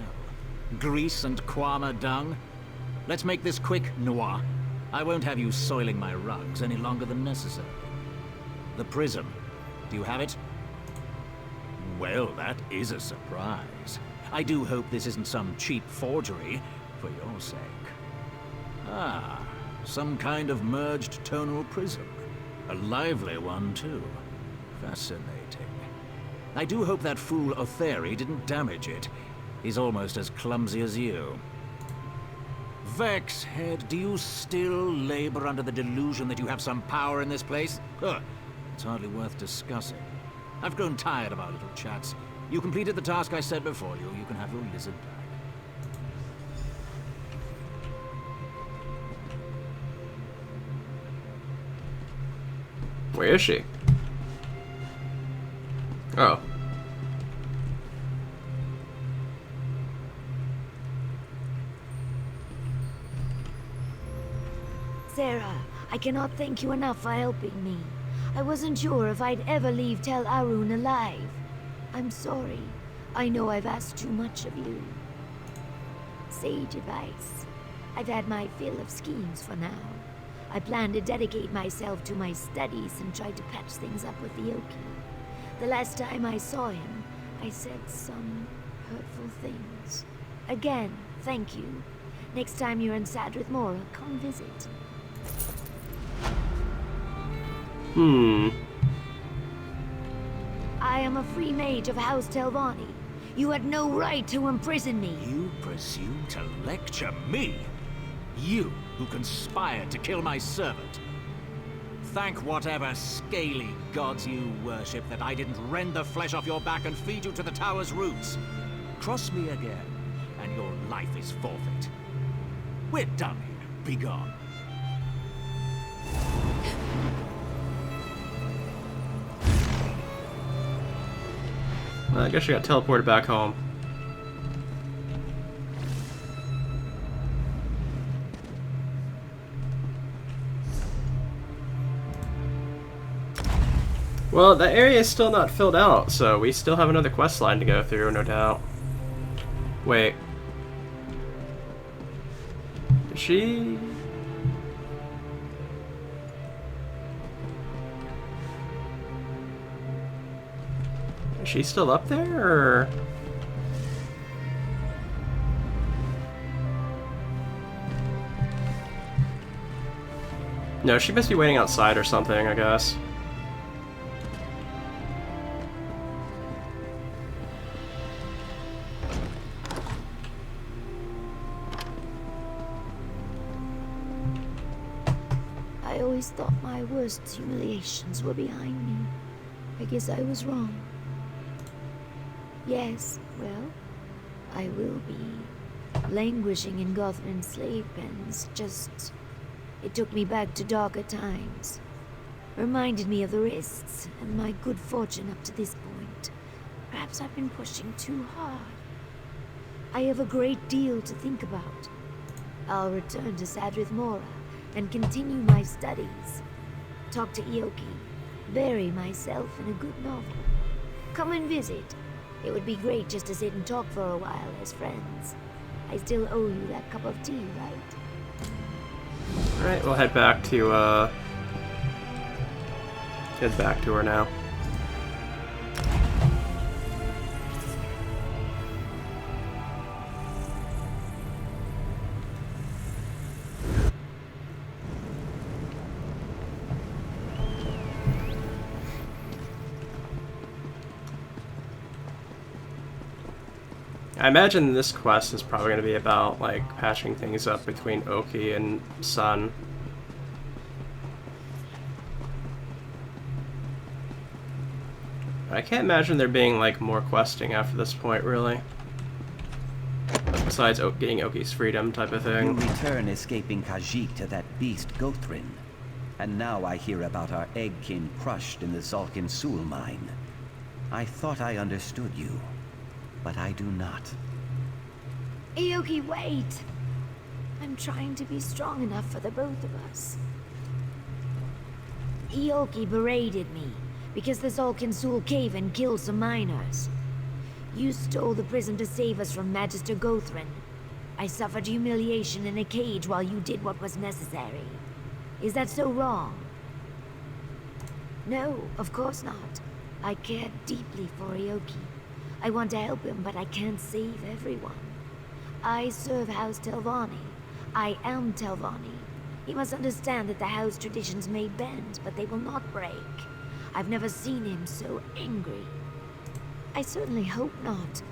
F: Grease and kwama dung? Let's make this quick, Noir. I won't have you soiling my rugs any longer than necessary. The prism. Do you have it? Well, that is a surprise. I do hope this isn't some cheap forgery, for your sake. Ah, some kind of merged tonal prism. A lively one, too. Fascinating. I do hope that fool Otheri didn't damage it. He's almost as clumsy as you. Vexhead, do you still labor under the delusion that you have some power in this place? Huh, it's hardly worth discussing. I've grown tired of our little chats. You completed the task I set before you. You can have your lizard back.
A: Where is she? Oh.
B: Sarah, I cannot thank you enough for helping me. I wasn't sure if I'd ever leave Tel Arun alive. I'm sorry. I know I've asked too much of you. Sage advice. I've had my fill of schemes for now. I plan to dedicate myself to my studies and try to patch things up with Ioki. The last time I saw him, I said some hurtful things. Again, thank you. Next time you're in Sadrith Mora, come visit. I am a free mage of House Telvanni. You had no right to imprison me.
F: You presume to lecture me? You, who conspired to kill my servant. Thank whatever scaly gods you worship that I didn't rend the flesh off your back and feed you to the tower's roots. Cross me again, and your life is forfeit. We're done here. Be gone.
A: Well, I guess she got teleported back home. Well, that area is still not filled out, so we still have another quest line to go through, no doubt. Wait. Is she... Is she still up there, or...? No, she must be waiting outside or something, I guess.
B: I always thought my worst humiliations were behind me. I guess I was wrong. Yes, well, I will be languishing in Gothran slave pens. Just, it took me back to darker times. Reminded me of the risks and my good fortune up to this point. Perhaps I've been pushing too hard. I have a great deal to think about. I'll return to Sadrith Mora and continue my studies. Talk to Ioki. Bury myself in a good novel. Come and visit. It would be great just to sit and talk for a while as friends. I still owe you that cup of tea, right?
A: Alright, we'll head back to her now. I imagine this quest is probably going to be about, like, patching things up between Oki and Sun. I can't imagine there being, like, more questing after this point, really. Besides getting Oki's freedom type of thing.
P: You return escaping Khajiit to that beast Gothrin. And now I hear about our eggkin crushed in the Zalkin Sul mine. I thought I understood you, but I do not.
B: Aoki, wait! I'm trying to be strong enough for the both of us. Aoki berated me because the Zolkinsul cave-in killed some miners. You stole the prism to save us from Magister Gothrin. I suffered humiliation in a cage while you did what was necessary. Is that so wrong? No, of course not. I care deeply for Aoki. I want to help him, but I can't save everyone. I serve House Telvanni. I am Telvanni. He must understand that the house traditions may bend, but they will not break. I've never seen him so angry. I certainly hope not.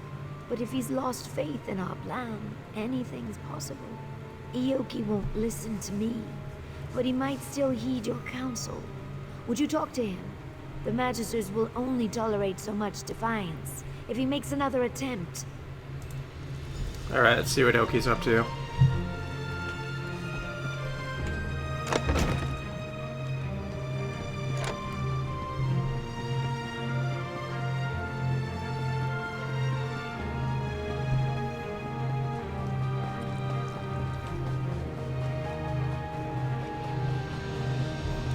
B: But if he's lost faith in our plan, anything's possible. Aoki won't listen to me, but he might still heed your counsel. Would you talk to him? The Magisters will only tolerate so much defiance. If he makes another attempt...
A: Alright, let's see what Aoki's up to.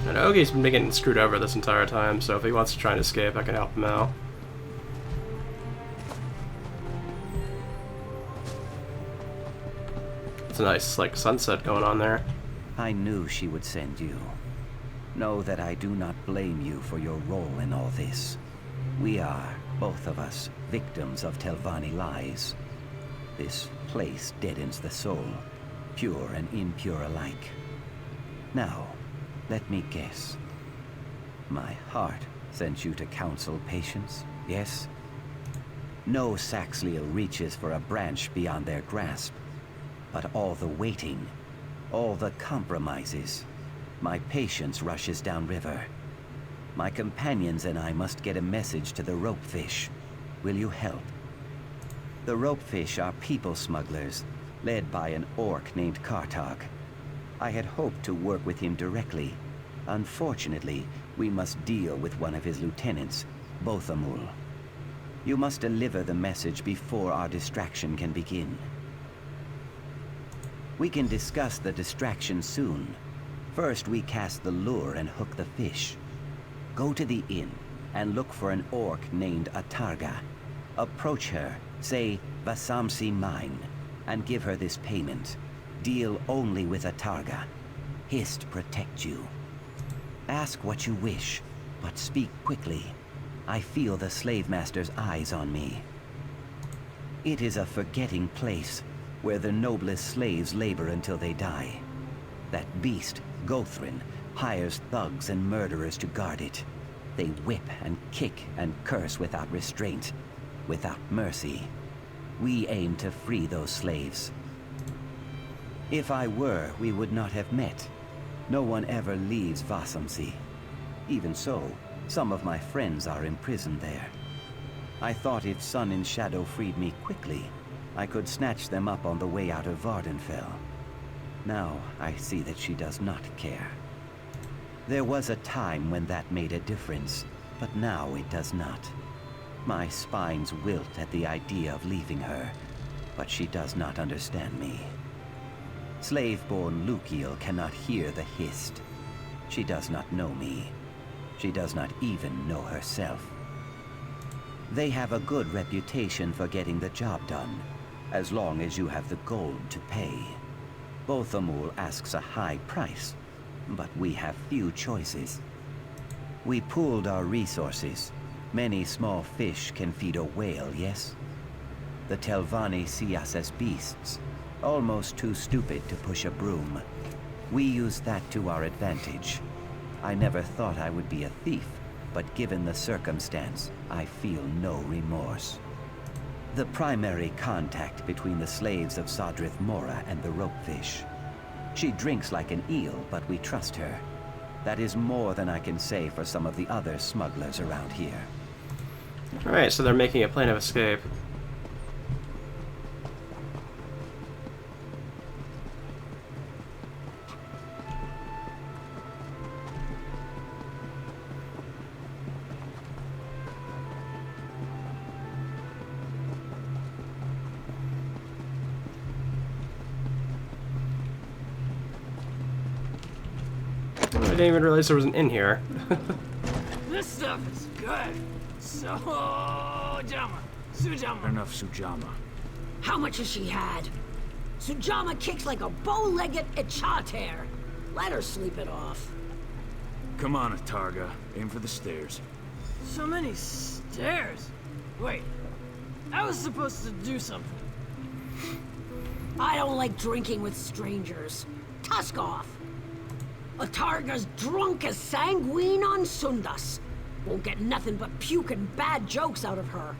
A: And Ogi's been getting screwed over this entire time, so if he wants to try and escape, I can help him out. It's a nice, like, sunset going on there.
P: I knew she would send you. Know that I do not blame you for your role in all this. We are, both of us, victims of Telvanni lies. This place deadens the soul, pure and impure alike. Now, let me guess. My heart sent you to counsel patience, yes? No Saxliel reaches for a branch beyond their grasp. But all the waiting, all the compromises, my patience rushes downriver. My companions and I must get a message to the ropefish. Will you help? The ropefish are people smugglers, led by an orc named Kartag. I had hoped to work with him directly. Unfortunately, we must deal with one of his lieutenants, Bothamul. You must deliver the message before our distraction can begin. We can discuss the distraction soon. First, we cast the lure and hook the fish. Go to the inn and look for an orc named Atarga. Approach her, say, Vasamsi mine, and give her this payment. Deal only with Atarga. Hist protect you. Ask what you wish, but speak quickly. I feel the slave master's eyes on me. It is a forgetting place, where the noblest slaves labor until they die. That beast, Gothrin, hires thugs and murderers to guard it. They whip and kick and curse without restraint, without mercy. We aim to free those slaves. If I were, we would not have met. No one ever leaves Vasamsi. Even so, some of my friends are imprisoned there. I thought if Sun and Shadow freed me quickly, I could snatch them up on the way out of Vardenfell. Now, I see that she does not care. There was a time when that made a difference, but now it does not. My spines wilt at the idea of leaving her, but she does not understand me. Slave-born Lukiel cannot hear the hist. She does not know me. She does not even know herself. They have a good reputation for getting the job done, as long as you have the gold to pay. Bothamul asks a high price, but we have few choices. We pooled our resources. Many small fish can feed a whale, yes? The Telvanni see us as beasts, almost too stupid to push a broom. We use that to our advantage. I never thought I would be a thief, but given the circumstance, I feel no remorse. The primary contact between the slaves of Sadrith Mora and the ropefish. She drinks like an eel, but we trust her. That is more than I can say for some of the other smugglers around here.
A: Alright, so they're making a plan of escape. didn't even realize there was an inn here.
Q: This stuff is good. Sujama.
F: Enough, Sujama.
I: How much has she had? Sujama kicks like a bow-legged Ichater. Let her sleep it off.
F: Come on, Atarga. Aim for the stairs.
Q: So many stairs. Wait, I was supposed to do something.
I: I don't like drinking with strangers. Tusk off. Atarga's drunk as sanguine on Sundas. Won't get nothing but puke and bad jokes out of her.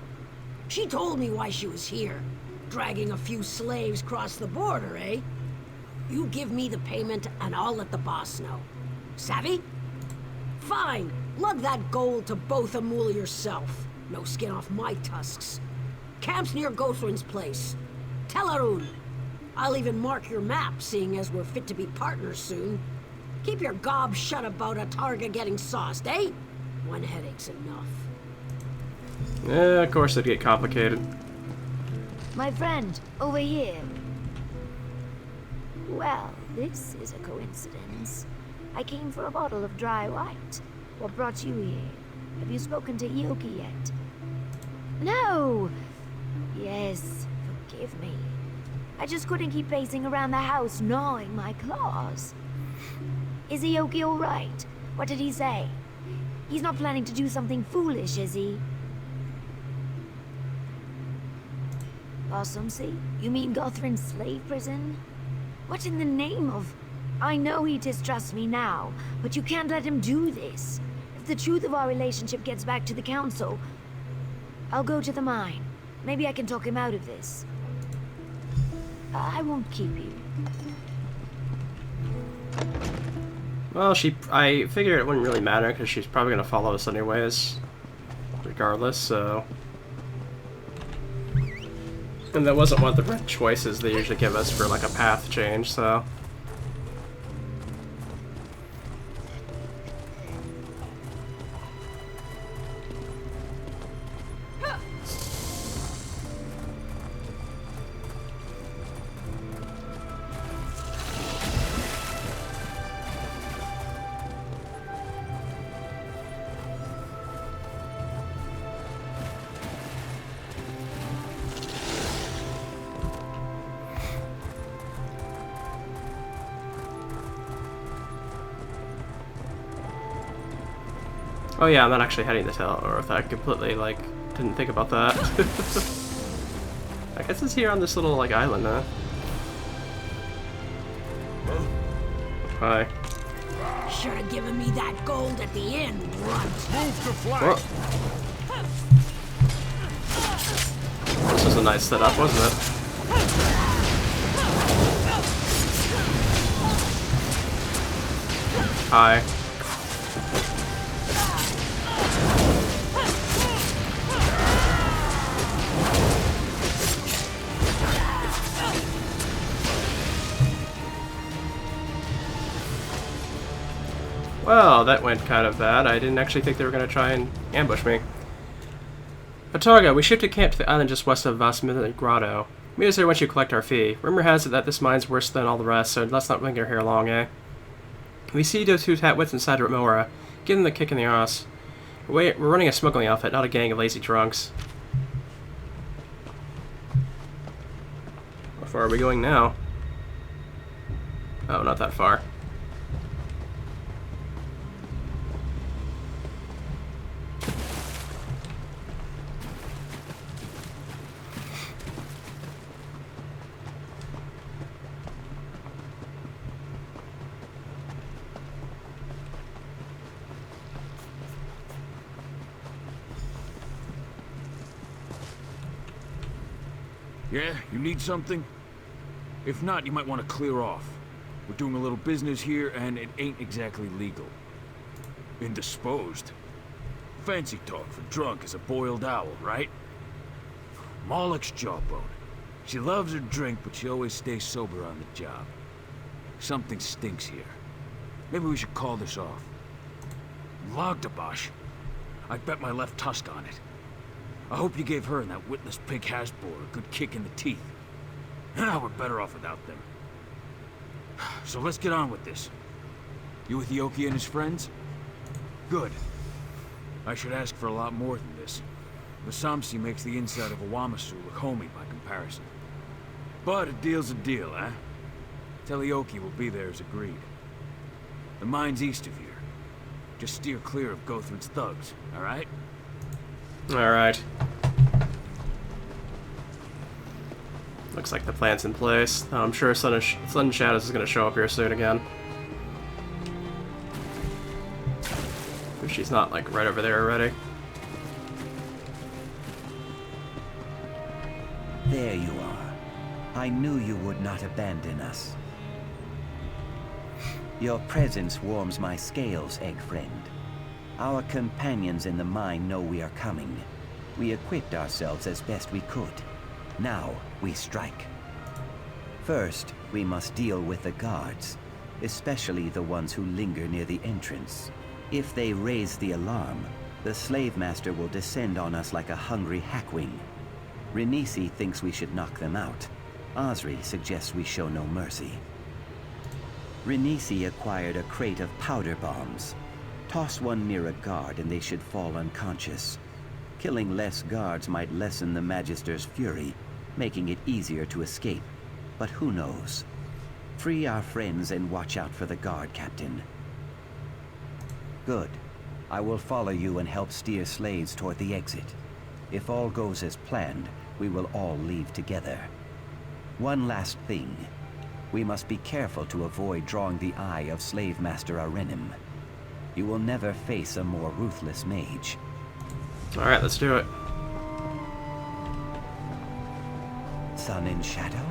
I: She told me why she was here. Dragging a few slaves across the border, eh? You give me the payment and I'll let the boss know. Savvy? Fine. Lug that gold to both Amul yourself. No skin off my tusks. Camp's near Gothrin's place. Tell Arun. I'll even mark your map, seeing as we're fit to be partners soon. Keep your gob shut about Atarga getting sauced, eh? One headache's enough.
A: Yeah, of course it'd get complicated.
B: My friend, over here. Well, this is a coincidence. I came for a bottle of dry white. What brought you here? Have you spoken to Yoki yet? No! Yes, forgive me. I just couldn't keep pacing around the house gnawing my claws. Is Yoki alright? What did he say? He's not planning to do something foolish, is he? Possumsea? You mean Gothrin's slave prison? What in the name of... I know he distrusts me now, but you can't let him do this. If the truth of our relationship gets back to the council, I'll go to the mine. Maybe I can talk him out of this. I won't keep you.
A: Well, I figured it wouldn't really matter because she's probably going to follow us anyways. Regardless, so... And that wasn't one of the red choices they usually give us for like a path change, so... Oh yeah, I'm not actually heading to Tel Orth. I completely, like, didn't think about that. I guess it's here on this little, like, island, huh? Hi.
I: Should have given me that gold at the inn, runt.
J: Move to flank.
A: This was a nice setup, wasn't it? Hi. Well, that went kind of bad. I didn't actually think they were going to try and ambush me. Atarga, we shifted camp to the island just west of Vasmith Grotto. Meet us there once you collect our fee. Rumor has it that this mine's worse than all the rest, so let's not linger here long, eh? We see those two tatwits inside Remora. Give them the kick in the ass. We're running a smuggling outfit, not a gang of lazy drunks. How far are we going now? Oh, not that far.
F: Yeah? You need something? If not, you might want to clear off. We're doing a little business here, and it ain't exactly legal. Indisposed. Fancy talk for drunk as a boiled owl, right? Moloch's jawbone. She loves her drink, but she always stays sober on the job. Something stinks here. Maybe we should call this off. Logdabash. I'd bet my left tusk on it. I hope you gave her and that witless pig Hasbor a good kick in the teeth. We're better off without them. So let's get on with this.
R: You with Yoki and his friends? Good. I should ask for a lot more than this. The Samsi makes the inside of a Wamasu look homey by comparison. But a deal's a deal, eh? Yoki will be there as agreed. The mine's east of here. Just steer clear of Gothrin's thugs, alright?
A: Alright. Looks like the plan's in place. I'm sure Sun and Shadows is going to show up here soon again. If she's not, like, right over there already.
P: There you are. I knew you would not abandon us. Your presence warms my scales, egg friend. Our companions in the mine know we are coming. We equipped ourselves as best we could. Now, we strike. First, we must deal with the guards, especially the ones who linger near the entrance. If they raise the alarm, the slave master will descend on us like a hungry hackwing. Renisi thinks we should knock them out. Osri suggests we show no mercy. Renisi acquired a crate of powder bombs. Toss one near a guard and they should fall unconscious. Killing less guards might lessen the Magister's fury, making it easier to escape. But who knows? Free our friends and watch out for the guard, Captain. Good. I will follow you and help steer slaves toward the exit. If all goes as planned, we will all leave together. One last thing. We must be careful to avoid drawing the eye of Slave Master Arenim. You will never face a more ruthless mage.
A: Alright, let's do it.
P: Sun and Shadow?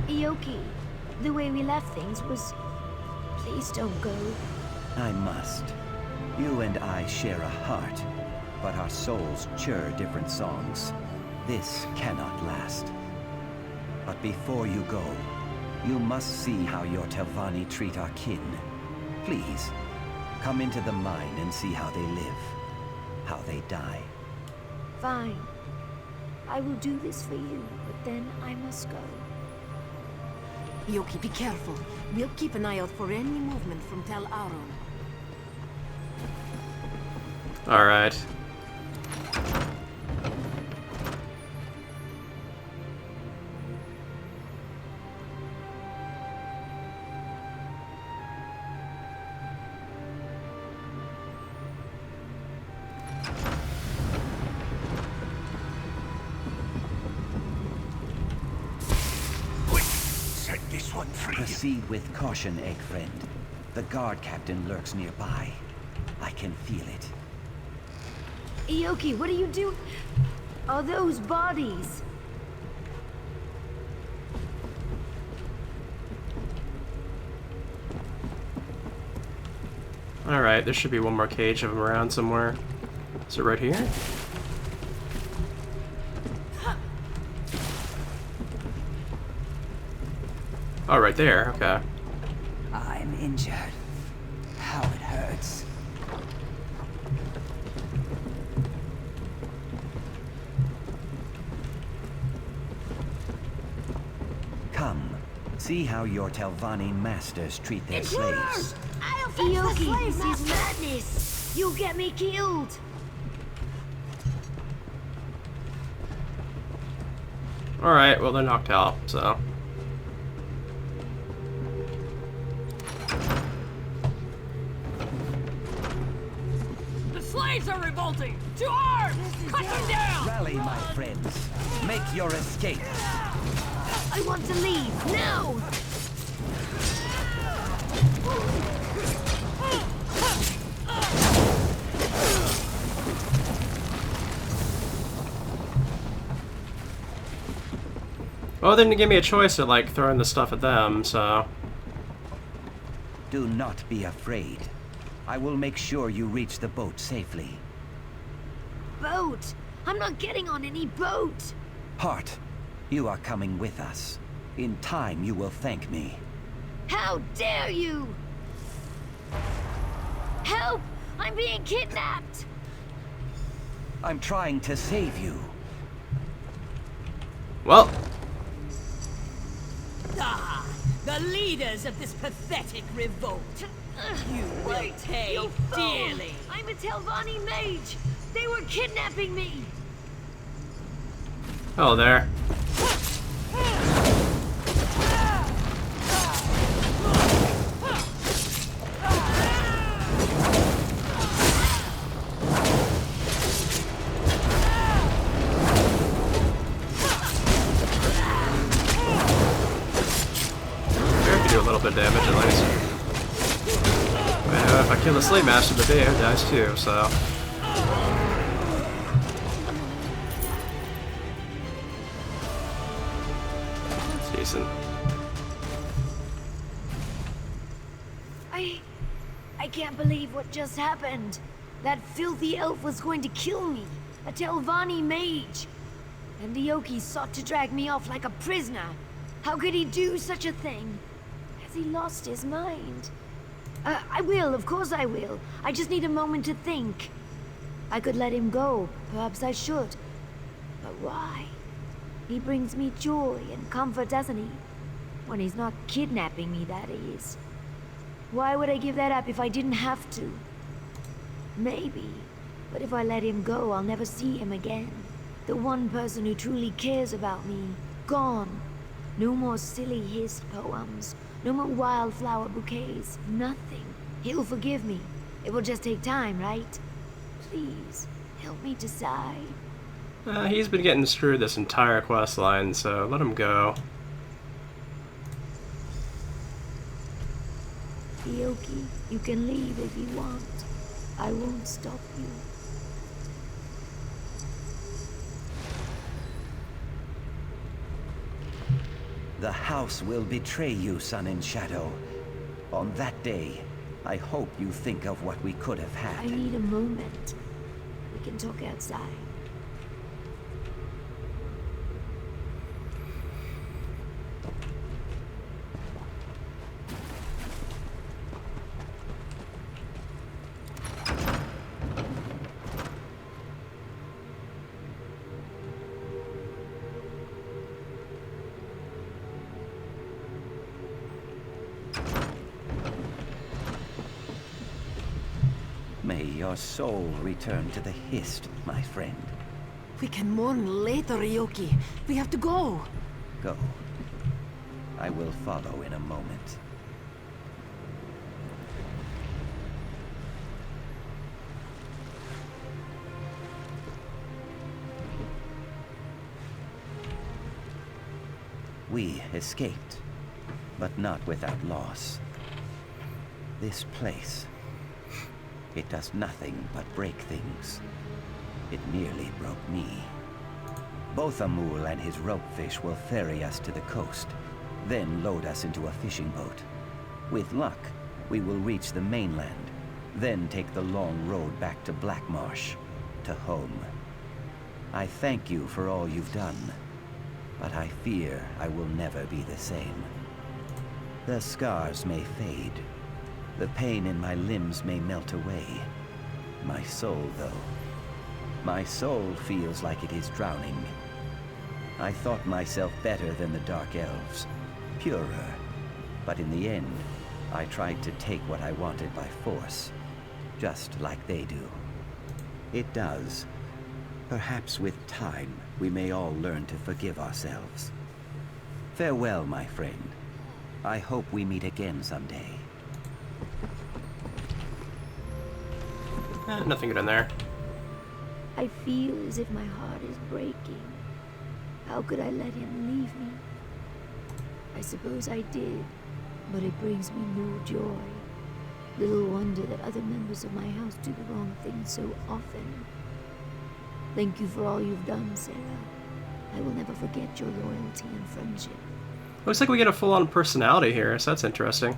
B: Yoki, the way we left things was... Please don't go.
P: I must. You and I share a heart, but our souls chur different songs. This cannot last. But before you go, you must see how your Telvanni treat our kin. Please, come into the mine and see how they live, how they die.
B: Fine. I will do this for you, but then I must go.
K: Yoki, be careful. We'll keep an eye out for any movement from Tel Aron.
A: Alright.
P: Proceed with caution, egg friend. The guard captain lurks nearby. I can feel it.
B: Yoki, what are you doing? Are those bodies?
A: Alright, there should be one more cage of them around somewhere. Is it right here? Oh, right there, okay.
S: I'm injured. How it hurts.
P: Come, see how your Telvanni masters treat their slaves.
B: I'll fix Yoki, this is madness! You'll get me killed!
A: Alright, well they're knocked out, so...
C: Slaves are revolting! To arms! Cut them down!
P: Rally, my friends. Make your escape.
B: I want to leave, now!
A: Well, they didn't give me a choice of, like, throwing the stuff at them, so...
P: Do not be afraid. I will make sure you reach the boat safely.
B: Boat? I'm not getting on any boat!
P: Hart, you are coming with us. In time, you will thank me.
B: How dare you! Help! I'm being kidnapped!
P: I'm trying to save you.
A: Well...
C: Ah, the leaders of this pathetic revolt. You will pay
B: You fool!
C: dearly.
B: I'm a Telvanni mage! They were kidnapping me!
A: Oh, there. Do a little bit of damage at least. But if I kill the Slave Master, the bear dies too, so. It's decent.
B: I can't believe what just happened. That filthy elf was going to kill me. A Telvanni mage. And Ioki sought to drag me off like a prisoner. How could he do such a thing? Has he lost his mind? I will, of course I will. I just need a moment to think. I could let him go. Perhaps I should. But why? He brings me joy and comfort, doesn't he? When he's not kidnapping me, that is. Why would I give that up if I didn't have to? Maybe. But if I let him go, I'll never see him again. The one person who truly cares about me. Gone. No more silly hissed poems. No more wildflower bouquets. Nothing. He'll forgive me. It will just take time, right? Please, help me decide.
A: He's been getting screwed this entire quest line, so let him go.
B: Ioki, you can leave if you want. I won't stop you.
P: The house will betray you, Sun and Shadow. On that day, I hope you think of what we could have had.
B: I need a moment. We can talk outside.
P: May your soul return to the Hist, my friend.
K: We can mourn later, Ioki. We have to go.
P: Go. I will follow in a moment. We escaped, but not without loss. This place, it does nothing but break things. It nearly broke me. Both Amul and his ropefish will ferry us to the coast, then load us into a fishing boat. With luck, we will reach the mainland, then take the long road back to Blackmarsh, to home. I thank you for all you've done, but I fear I will never be the same. The scars may fade. The pain in my limbs may melt away. My soul, though. My soul feels like it is drowning. I thought myself better than the Dark Elves, purer. But in the end, I tried to take what I wanted by force, just like they do. It does. Perhaps with time, we may all learn to forgive ourselves. Farewell, my friend. I hope we meet again someday.
A: Nothing good in there.
B: I feel as if my heart is breaking. How could I let him leave me? I suppose I did, but it brings me no joy. Little wonder that other members of my house do the wrong thing so often. Thank you for all you've done, Sarah. I will never forget your loyalty and friendship.
A: Looks like we get a full-on personality here, so that's interesting.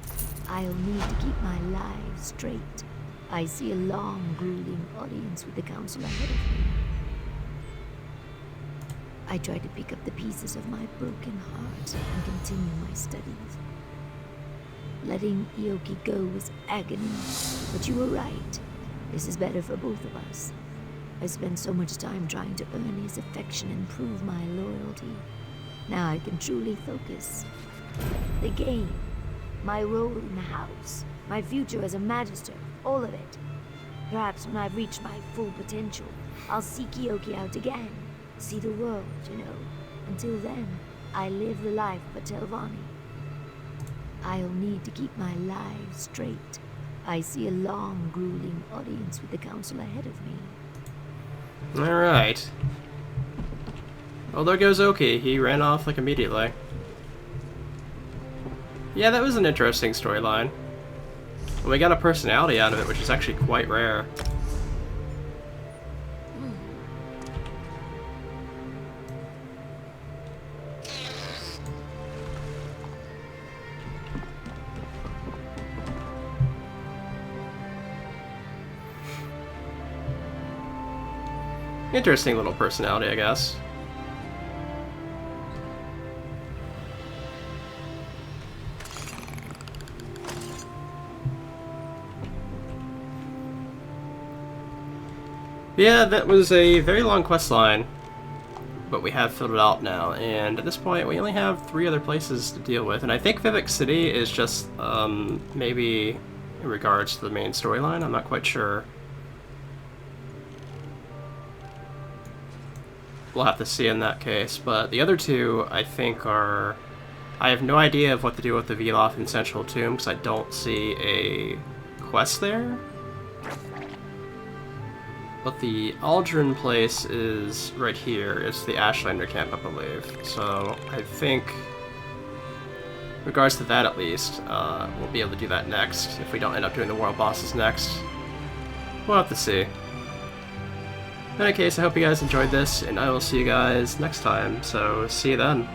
B: I'll need to keep my life straight. I see a long, grueling audience with the council ahead of me. I try to pick up the pieces of my broken heart and continue my studies. Letting Ioki go was agony, but you were right. This is better for both of us. I spent so much time trying to earn his affection and prove my loyalty. Now I can truly focus. The game, my role in the house, My future as a Magister, all of it. Perhaps when I've reached my full potential, I'll seek Kyoki out again. See the world, you know. Until then, I live the life of a Telvanni. I'll need to keep my life straight. I see a long, grueling audience with the Council ahead of me.
A: Alright. Well, there goes Oki. He ran off, like, immediately. Yeah, that was an interesting storyline. We got a personality out of it, which is actually quite rare. Interesting little personality, I guess. Yeah, that was a very long quest line, but we have filled it out now, and at this point we only have 3 other places to deal with, and I think Vivek City is just, maybe in regards to the main storyline, I'm not quite sure. We'll have to see in that case, but the other 2, I think, are... I have no idea of what to do with the Veloth and Central Tomb, because I don't see a quest there. But the Aldrin place is right here. It's the Ashlander camp, I believe. So I think, in regards to that at least, we'll be able to do that next. If we don't end up doing the world bosses next, we'll have to see. In any case, I hope you guys enjoyed this, and I will see you guys next time. So see you then.